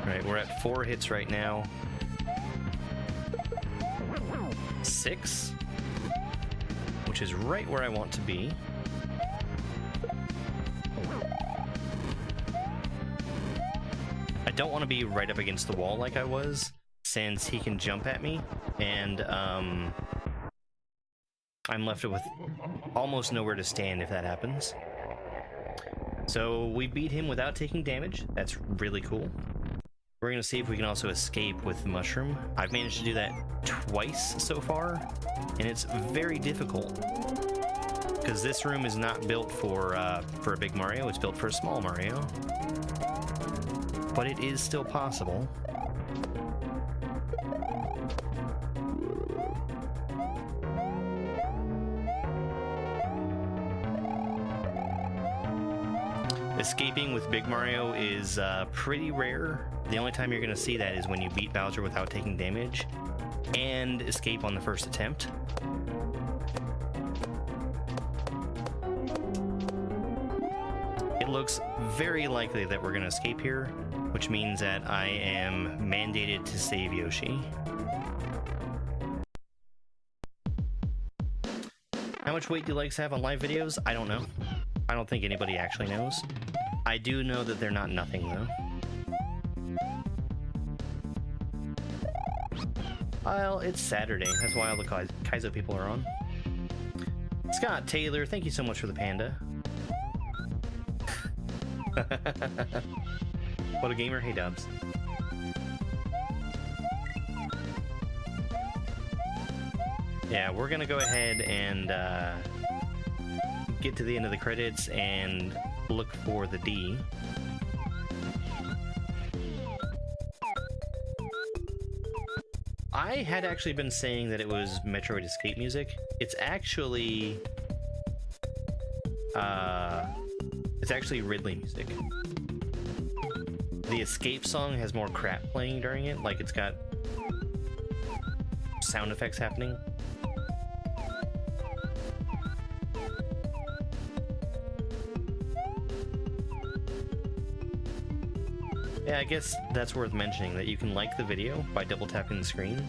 Right, we're at 4 hits right now. 6, which is right where I want to be. I don't want to be right up against the wall like I was, since he can jump at me, and I'm left with almost nowhere to stand if that happens. So we beat him without taking damage. That's really cool. We're going to see if we can also escape with the mushroom. I've managed to do that twice so far, and it's very difficult. Because this room is not built for a big Mario, it's built for a small Mario. But it is still possible. Escaping with Big Mario is pretty rare. The only time you're going to see that is when you beat Bowser without taking damage and escape on the first attempt. It looks very likely that we're going to escape here, which means that I am mandated to save Yoshi. How much weight do likes have on live videos? I don't know. I don't think anybody actually knows. I do know that they're not nothing, though. Well, it's Saturday. That's why all the Kaizo people are on. Scott Taylor, thank you so much for the panda. What a gamer. Hey, Dubs. Yeah, we're gonna go ahead and get to the end of the credits and look for the D. I had actually been saying that it was Metroid Escape music. It's actually Ridley music. The Escape song has more crap playing during it, like it's got sound effects happening. Yeah, I guess that's worth mentioning, that you can like the video by double tapping the screen,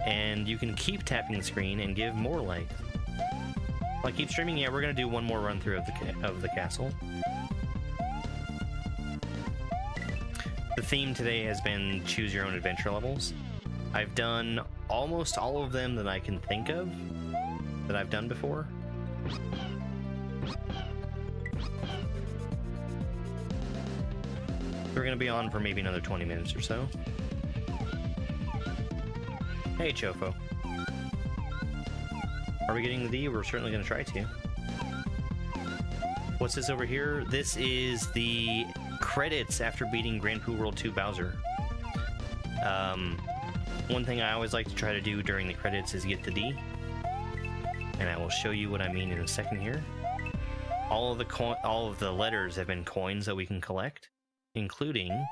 and you can keep tapping the screen and give more likes. Like, keep streaming. Yeah, we're gonna do one more run through of the castle. The theme today has been choose your own adventure levels. I've done almost all of them that I can think of that I've done before. We're gonna be on for maybe another 20 minutes or so. Hey, Chofo. Are we getting the D? We're certainly gonna try to. What's this over here? This is the credits after beating Grand Poo World 2 Bowser. One thing I always like to try to do during the credits is get the D. And I will show you what I mean in a second here. All of the letters have been coins that we can collect, including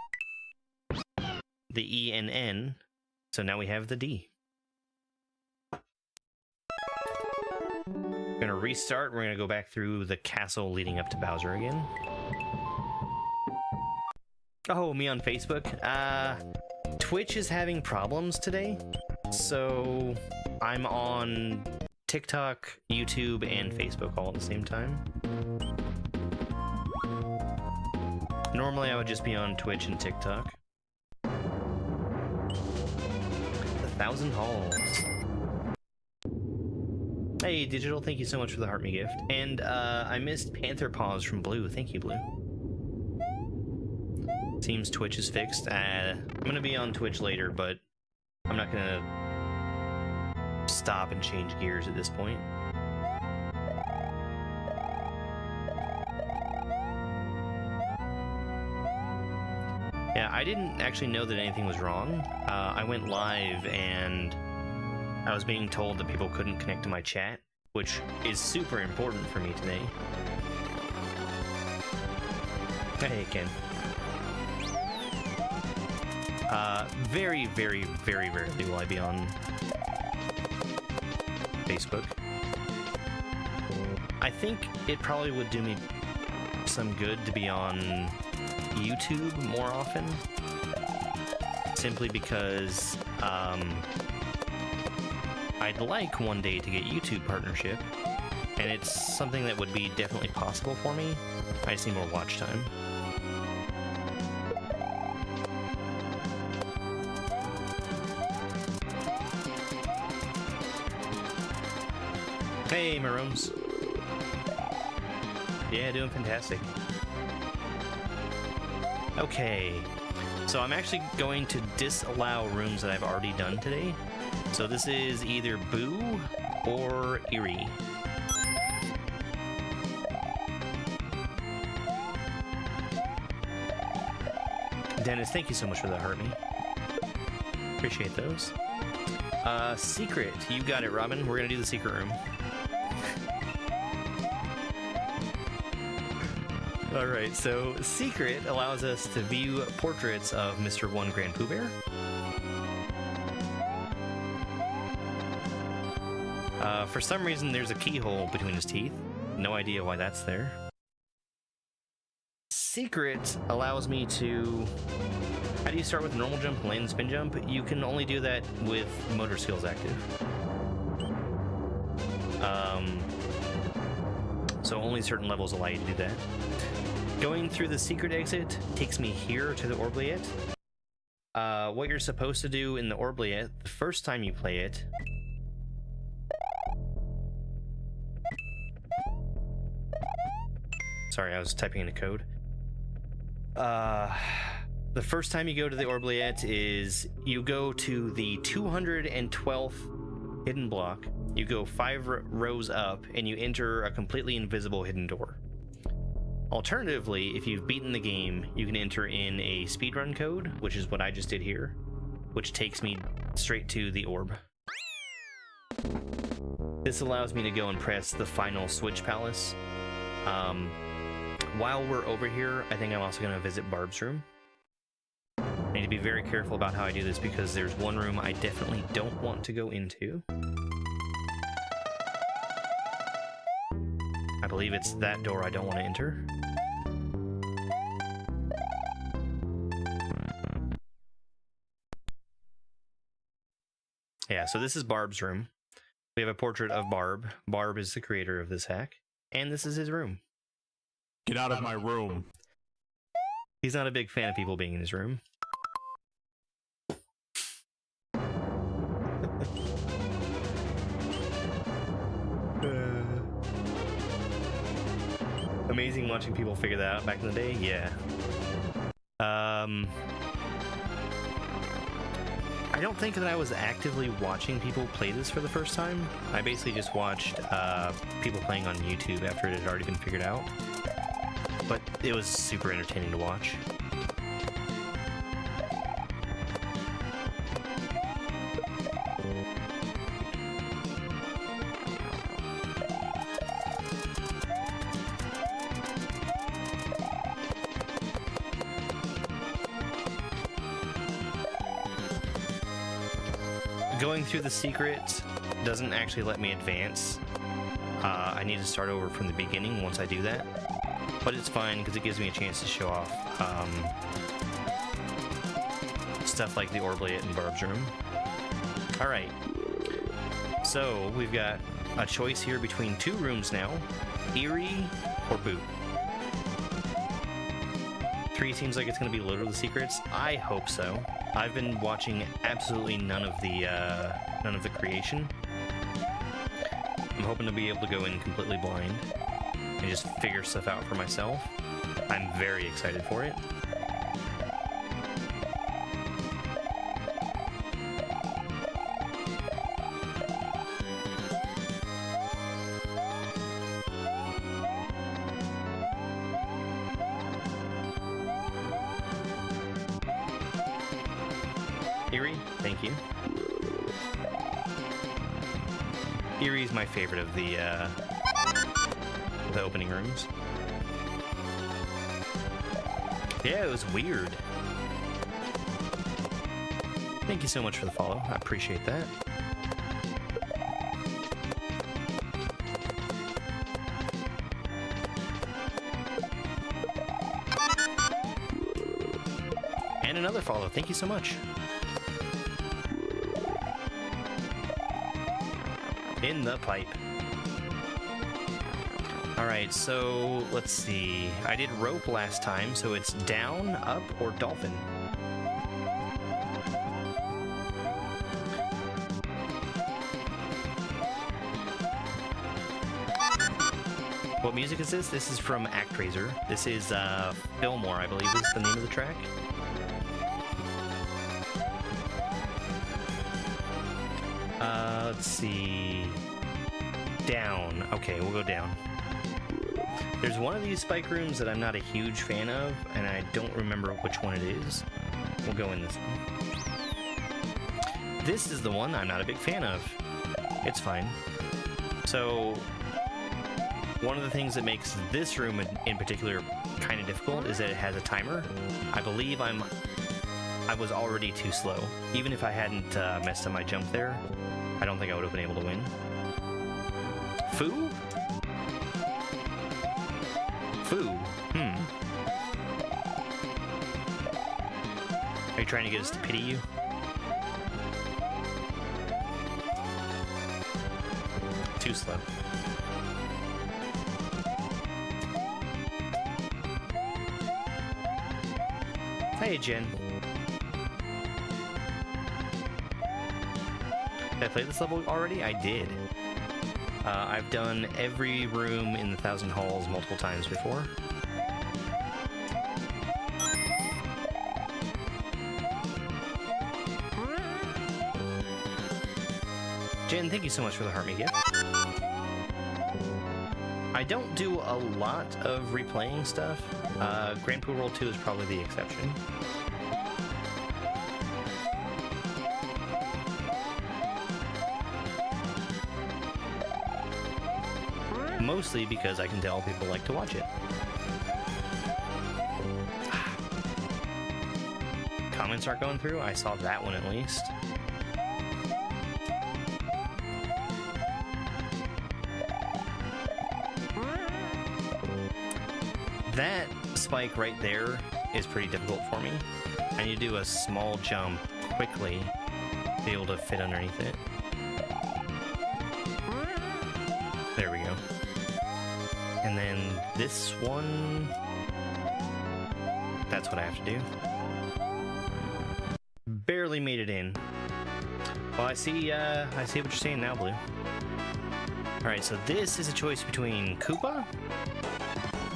the E and N. So now we have the D. We're gonna restart. We're gonna go back through the castle leading up to Bowser again. Oh, me on Facebook. Twitch is having problems today, so I'm on TikTok, YouTube, and Facebook all at the same time. Normally I would just be on Twitch and TikTok. 1,000 Halls. Hey, Digital, thank you so much for the Heart Me gift. And I missed Panther Paws from Blue. Thank you, Blue. Seems Twitch is fixed. I'm gonna be on Twitch later, but I'm not gonna stop and change gears at this point. Yeah, I didn't actually know that anything was wrong. I went live and I was being told that people couldn't connect to my chat, which is super important for me today. Hey, Ken. Very, very, very rarely will I be on Facebook. I think it probably would do me some good to be on YouTube more often, simply because I'd like one day to get YouTube partnership, and it's something that would be definitely possible for me. I just need more watch time. Hey, Maroons. Yeah, doing fantastic. Okay, so I'm actually going to disallow rooms that I've already done today. So this is either Boo or Eerie. Dennis, thank you so much for that, Heart Me. Appreciate those. Secret. You got it, Robin. We're gonna do the secret room. Alright, so Secret allows us to view portraits of Mr. 1 Grand Pooh Bear. For some reason, there's a keyhole between his teeth. No idea why that's there. Secret allows me to... How do you start with normal jump, land, and spin jump? You can only do that with motor skills active. So only certain levels allow you to do that. Going through the secret exit takes me here to the Oubliette. What you're supposed to do in the Oubliette, the first time you play it... Sorry, I was typing in a code. The first time you go to the Oubliette is you go to the 212th hidden block, you go 5 rows up, and you enter a completely invisible hidden door. Alternatively, if you've beaten the game, you can enter in a speedrun code, which is what I just did here, which takes me straight to the orb. This allows me to go and press the final Switch Palace. While we're over here, I think I'm also going to visit Barb's room. I need to be very careful about how I do this because there's one room I definitely don't want to go into. I believe it's that door I don't want to enter. so this is Barb's room. We have a portrait of Barb. Barb is the creator of this hack, and this is his room. Get out of my room. He's not a big fan of people being in his room. Amazing watching people figure that out back in the day. Yeah. I don't think that I was actively watching people play this for the first time. I basically just watched people playing on YouTube after it had already been figured out. But it was super entertaining to watch. Going through the secret doesn't actually let me advance. I need to start over from the beginning once I do that. But it's fine because it gives me a chance to show off stuff like the orb layout in Barb's room. Alright, so we've got a choice here between two rooms now, Eerie or Boo. 3 seems like it's going to be loaded with secrets. I hope so. I've been watching absolutely none of the creation. I'm hoping to be able to go in completely blind and just figure stuff out for myself. I'm very excited for it. Eerie, thank you. Eerie's my favorite of the opening rooms. Yeah, it was weird. Thank you so much for the follow. I appreciate that. And another follow. Thank you so much. In the pipe. Alright, so let's see. I did rope last time, so it's down, up, or dolphin. What music is this? This is from ActRaiser. This is Fillmore, I believe is the name of the track. Let's see. Down. Okay, we'll go down. There's one of these spike rooms that I'm not a huge fan of, and I don't remember which one it is. We'll go in this one. This is the one I'm not a big fan of. It's fine. So, one of the things that makes this room in particular kind of difficult is that it has a timer. I believe I was already too slow. Even if I hadn't messed up my jump there, I don't think I would have been able to win. Foo? Foo? Are you trying to get us to pity you? Too slow. Hey, Jen. Did I play this level already? I did. I've done every room in the Thousand Halls multiple times before. Jen, thank you so much for the Heart Me gift. I don't do a lot of replaying stuff. Grand Poo World 2 is probably the exception. Mostly because I can tell people like to watch it. Comments aren't going through? I saw that one at least. That spike right there is pretty difficult for me. I need to do a small jump quickly to be able to fit underneath it. There we go. And then this one... That's what I have to do. Barely made it in. Well, I see what you're saying now, Blue. Alright, so this is a choice between Koopa,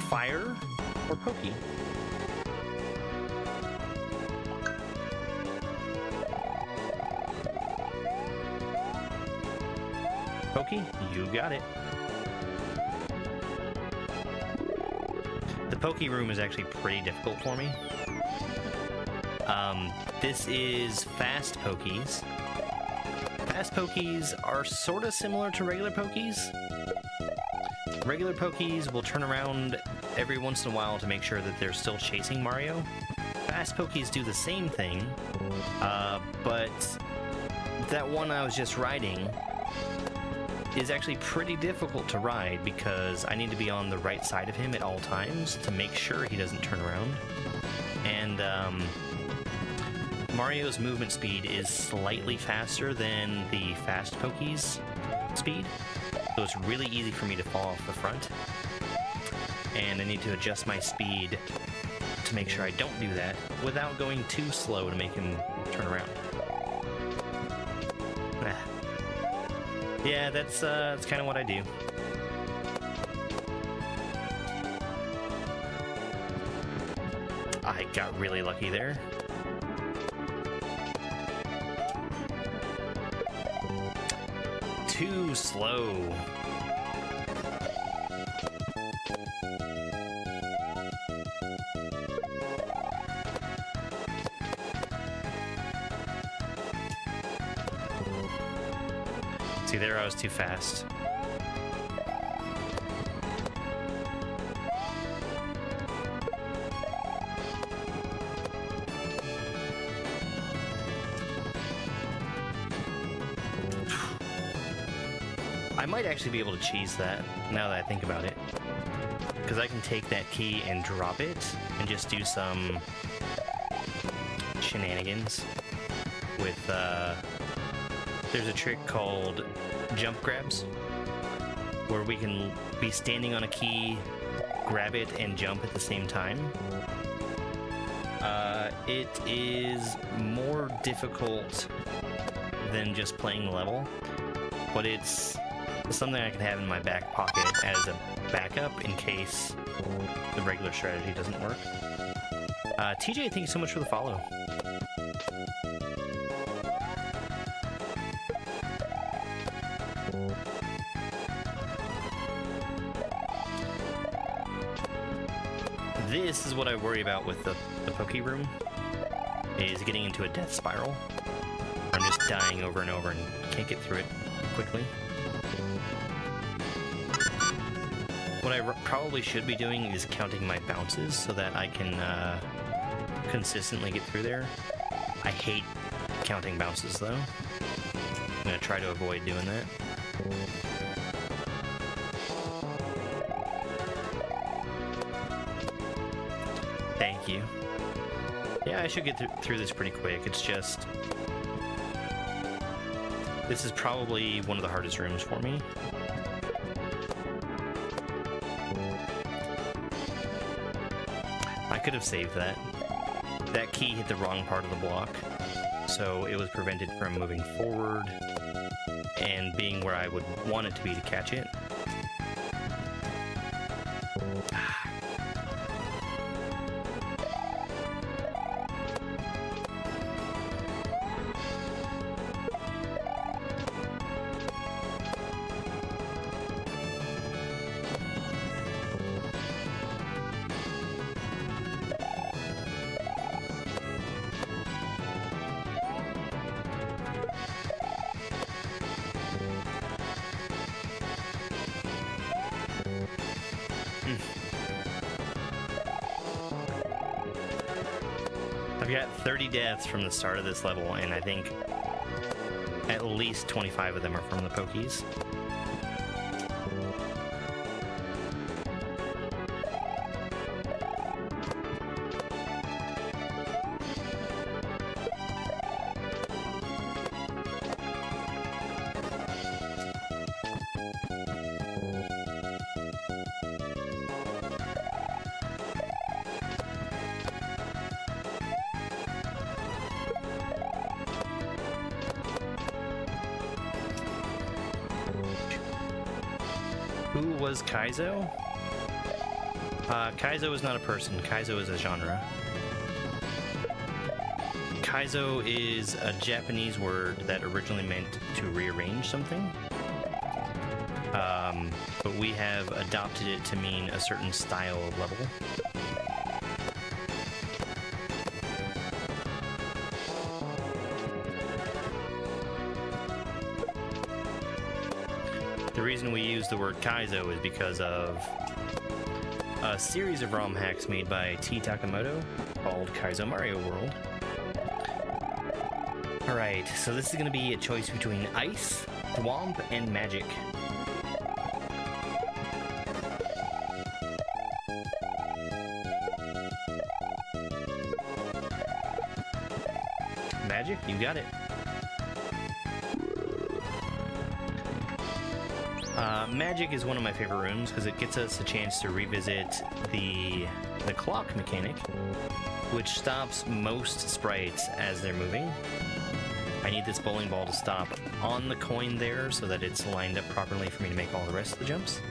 Fire, or Pokey. Pokey, you got it. The Pokey room is actually pretty difficult for me. This is fast Pokies. Fast Pokies are sort of similar to regular Pokies. Regular Pokies will turn around every once in a while to make sure that they're still chasing Mario. Fast Pokies do the same thing, but that one I was just riding is actually pretty difficult to ride because I need to be on the right side of him at all times to make sure he doesn't turn around. And Mario's movement speed is slightly faster than the fast Pokies speed, so it's really easy for me to fall off the front. And I need to adjust my speed to make sure I don't do that without going too slow to make him turn around. Yeah, that's kind of what I do. I got really lucky there. Too slow. See, there I was too fast. I might actually be able to cheese that, now that I think about it. Because I can take that key and drop it, and just do some shenanigans with, there's a trick called jump grabs, where we can be standing on a key, grab it, and jump at the same time. It is more difficult than just playing the level, but it's something I can have in my back pocket as a backup in case the regular strategy doesn't work. TJ, thank you so much for the follow. This is what I worry about with the Poke Room, is getting into a death spiral. I'm just dying over and over and can't get through it quickly. What I probably should be doing is counting my bounces so that I can consistently get through there. I hate counting bounces though. I'm gonna try to avoid doing that. Thank you. Yeah, I should get through this pretty quick. It's just... This is probably one of the hardest rooms for me. I could have saved that. That key hit the wrong part of the block, so it was prevented from moving forward and being where I would want it to be to catch it. I've got 30 deaths from the start of this level, and I think at least 25 of them are from the Pokies. Who was Kaizo? Kaizo is not a person. Kaizo is a genre. Kaizo is a Japanese word that originally meant to rearrange something. But we have adopted it to mean a certain style of level. The reason we use the word Kaizo is because of a series of ROM hacks made by T. Takamoto called Kaizo Mario World. Alright, so this is going to be a choice between Ice, Thwomp, and Magic. Magic, you got it. Magic is one of my favorite rooms because it gets us a chance to revisit the clock mechanic, which stops most sprites as they're moving. I need this bowling ball to stop on the coin there so that it's lined up properly for me to make all the rest of the jumps.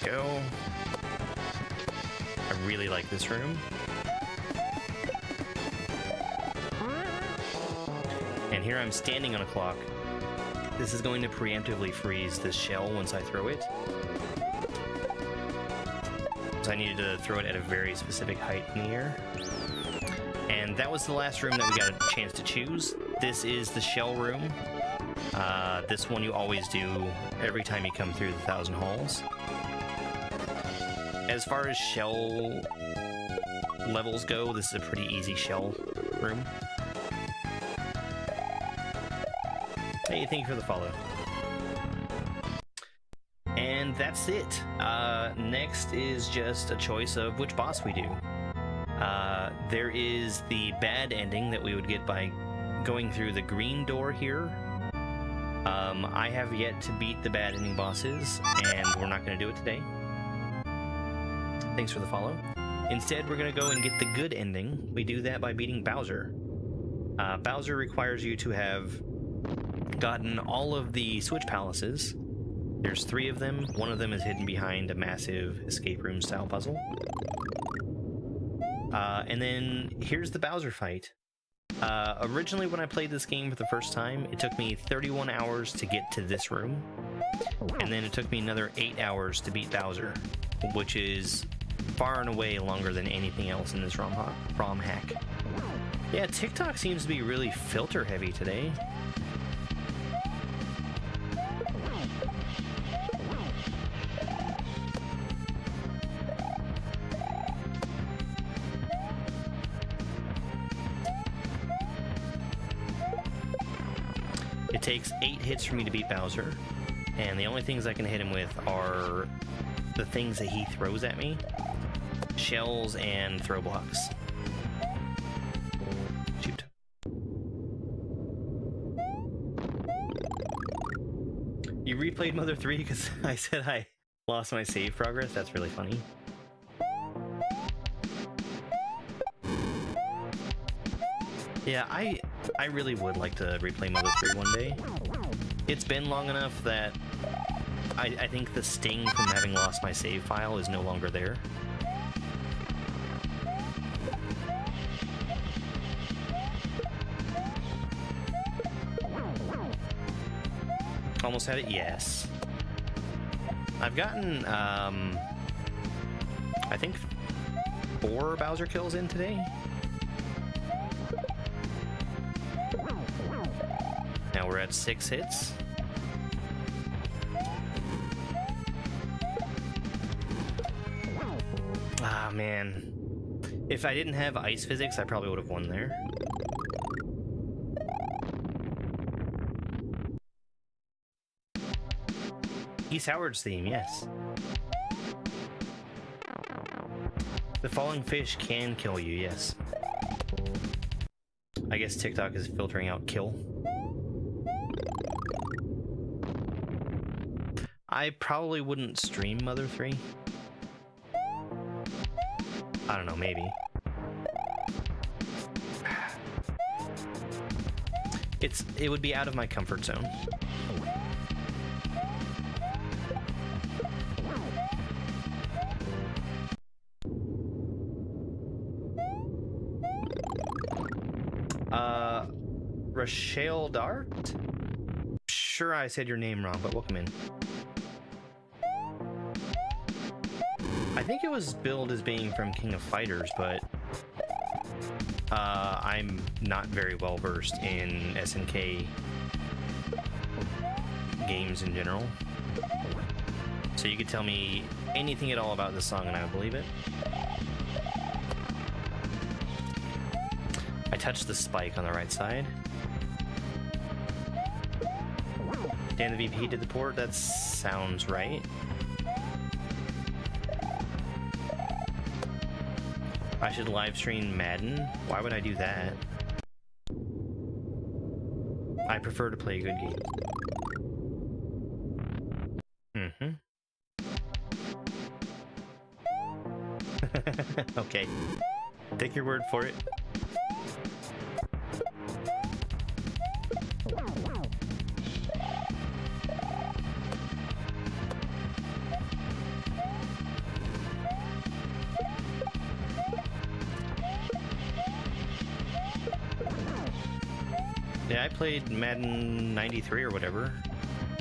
Go. I really like this room. And here I'm standing on a clock. This is going to preemptively freeze this shell once I throw it. So I needed to throw it at a very specific height in the air. And that was the last room that we got a chance to choose. This is the shell room. This one you always do every time you come through the 1,000 halls. As far as shell levels go, this is a pretty easy shell room. Hey, thank you for the follow. And that's it. Next is just a choice of which boss we do. There is the bad ending that we would get by going through the green door here. I have yet to beat the bad ending bosses, and we're not going to do it today. Thanks for the follow. Instead, we're going to go and get the good ending. We do that by beating Bowser. Bowser requires you to have gotten all of the Switch Palaces. There's 3 of them. One of them is hidden behind a massive escape room style puzzle. And then here's the Bowser fight. Originally when I played this game for the first time, it took me 31 hours to get to this room. And then it took me another 8 hours to beat Bowser, which is far and away longer than anything else in this ROM hack. Yeah, TikTok seems to be really filter heavy today. It takes 8 hits for me to beat Bowser, and the only things I can hit him with are the things that he throws at me. Shells and throw blocks. Shoot. You replayed Mother 3 because I said I lost my save progress? That's really funny. Yeah, I really would like to replay Mother 3 one day. It's been long enough that I think the sting from having lost my save file is no longer there. Almost had it? Yes. I've gotten, I think 4 Bowser kills in today. Now we're at 6 hits. Ah, man. If I didn't have ice physics, I probably would have won there. East Howard's theme, yes. The falling fish can kill you, yes. I guess TikTok is filtering out kill. I probably wouldn't stream Mother 3. I don't know, maybe. It would be out of my comfort zone. Rochelle Dart? Sure, I said your name wrong, but welcome in. I think it was billed as being from King of Fighters, but I'm not very well versed in SNK games in general. So you could tell me anything at all about this song and I would believe it. I touched the spike on the right side. Dan the VP did the port, that sounds right. I should live stream Madden? Why would I do that? I prefer to play a good game. Okay. Take your word for it. Yeah, I played Madden 93 or whatever,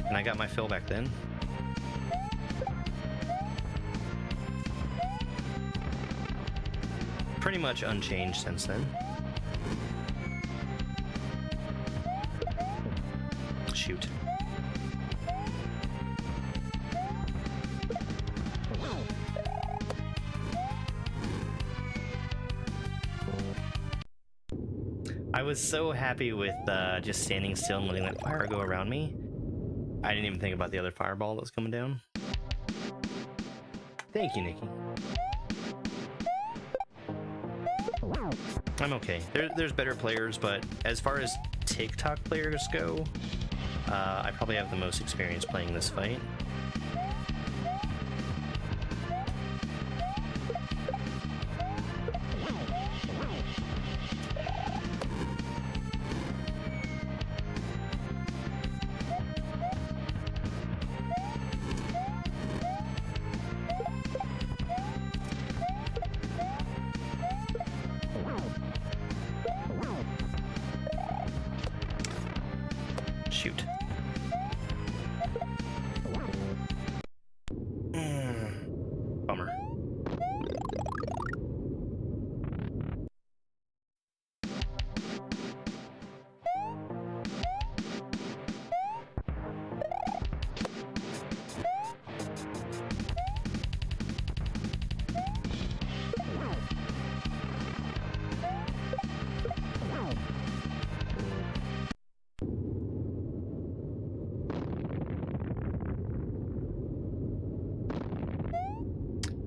and I got my fill back then. Pretty much unchanged since then. Shoot. I was so happy with just standing still and letting that fire go around me. I didn't even think about the other fireball that was coming down. Thank you, Nikki. I'm okay. There's better players, but as far as TikTok players go, I probably have the most experience playing this fight. Shoot. Bummer.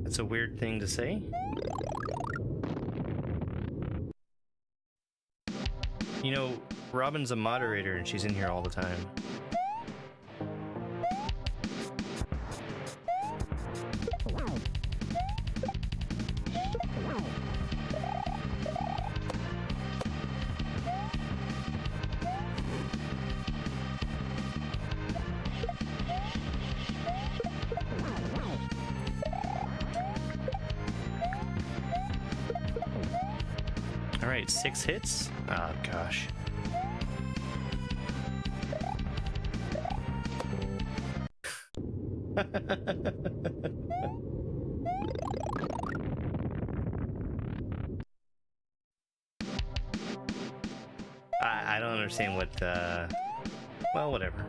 That's a weird thing to say. You know, Robin's a moderator and she's in here all the time. Alright, 6 hits? Oh, gosh. I don't understand what, well, whatever.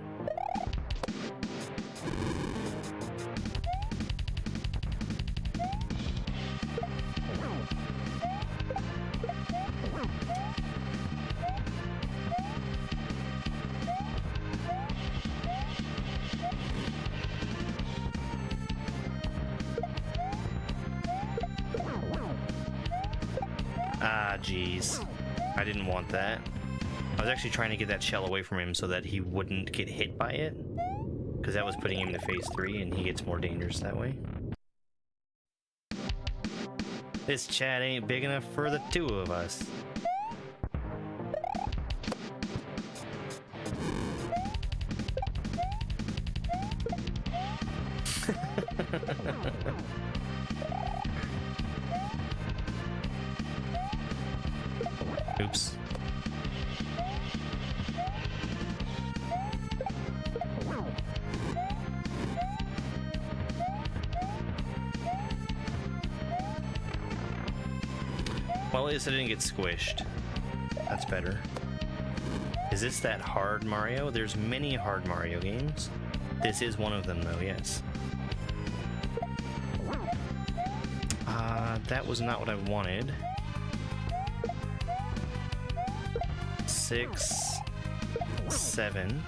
Ah, jeez. I didn't want that. I was actually trying to get that shell away from him so that he wouldn't get hit by it. Because that was putting him to phase 3 and he gets more dangerous that way. This chat ain't big enough for the two of us. Oops. Well, at least I didn't get squished. That's better. Is this that hard Mario? There's many hard Mario games. This is one of them, though, yes. That was not what I wanted. 6, 7.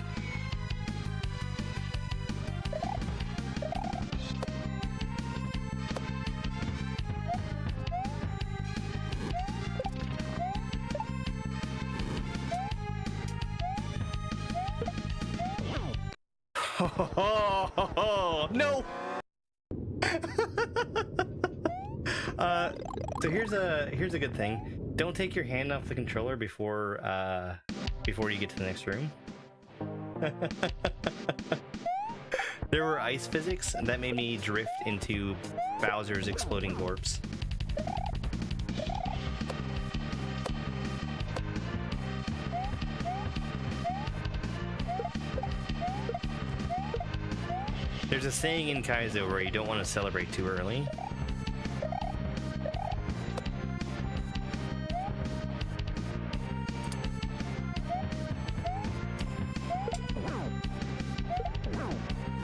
No! So here's a good thing. Don't take your hand off the controller before you get to the next room. There were ice physics that made me drift into Bowser's exploding corpse. There's a saying in Kaizo where you don't want to celebrate too early.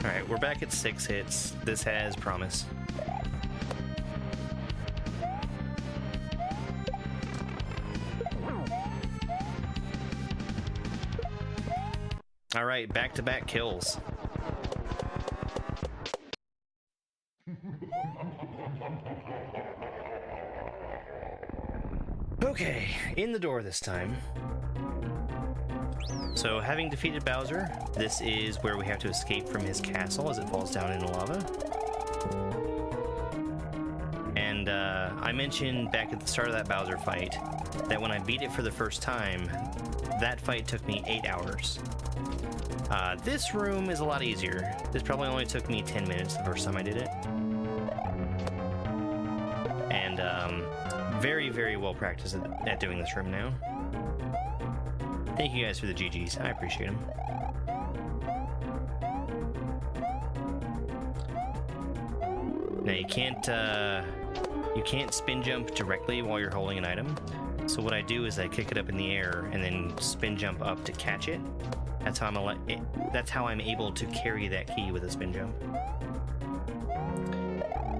Alright, we're back at 6 hits. This has promise. Alright, back-to-back kills. Okay, in the door this time. So, having defeated Bowser, this is where we have to escape from his castle as it falls down into lava. And I mentioned back at the start of that Bowser fight that when I beat it for the first time, that fight took me 8 hours. This room is a lot easier. This probably only took me 10 minutes the first time I did it. And very, very well practiced at doing this room now. Thank you guys for the GGs. I appreciate them. Now you can't spin jump directly while you're holding an item. So what I do is I kick it up in the air and then spin jump up to catch it. That's how I'm able to carry that key with a spin jump.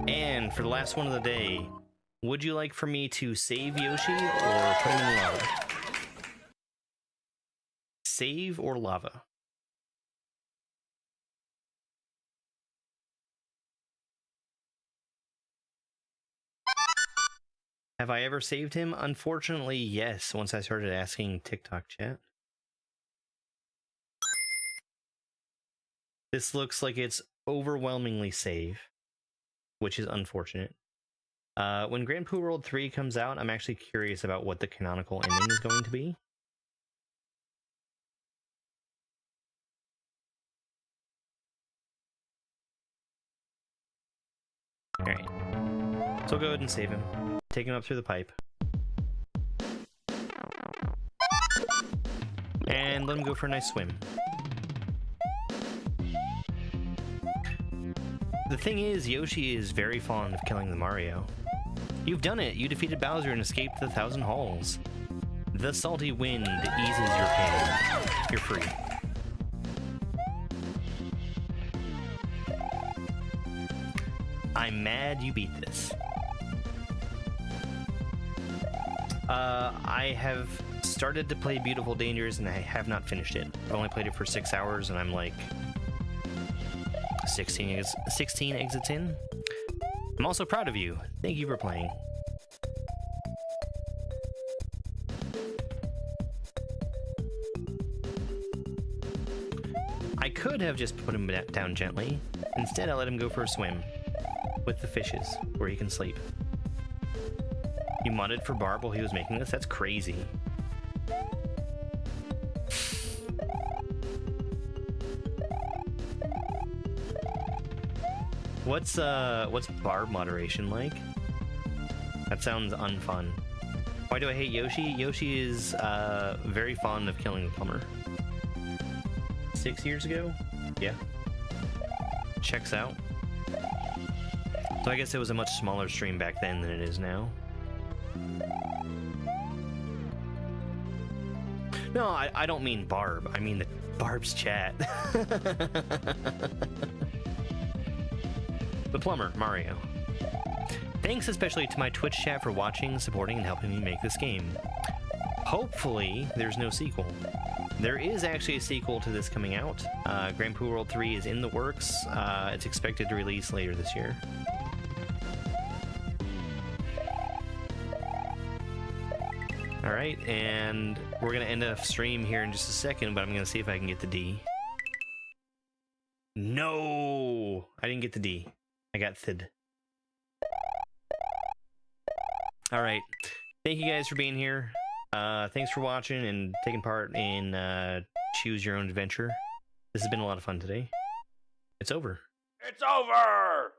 And for the last one of the day, would you like for me to save Yoshi or put him in lava? Save or lava? Have I ever saved him? Unfortunately, yes, once I started asking TikTok chat. This looks like it's overwhelmingly save, which is unfortunate. When Grand Poo World 3 comes out, I'm actually curious about what the canonical ending is going to be. Alright. So I'll go ahead and save him. Take him up through the pipe. And let him go for a nice swim. The thing is, Yoshi is very fond of killing the Mario. You've done it! You defeated Bowser and escaped the 1,000 halls. The salty wind eases your pain. You're free. I'm mad you beat this. I have started to play Beautiful Dangers and I have not finished it. I've only played it for 6 hours and I'm like 16 exits in. I'm also proud of you. Thank you for playing. I could have just put him down gently. Instead, I let him go for a swim with the fishes where he can sleep. You modded for Barb while he was making this? That's crazy. What's barb moderation like? That sounds unfun. Why do I hate Yoshi? Yoshi is very fond of killing the plumber. 6 years ago? Yeah. Checks out. So I guess it was a much smaller stream back then than it is now. No, I don't mean Barb. I mean the Barb's chat. The plumber, Mario. Thanks especially to my Twitch chat for watching, supporting, and helping me make this game. Hopefully, there's no sequel. There is actually a sequel to this coming out. Grand Poo World 3 is in the works. It's expected to release later this year. Alright, and we're going to end a stream here in just a second, but I'm going to see if I can get the D. No! I didn't get the D. I got THID. Alright, thank you guys for being here. Thanks for watching and taking part in Choose Your Own Adventure. This has been a lot of fun today. It's over. It's over!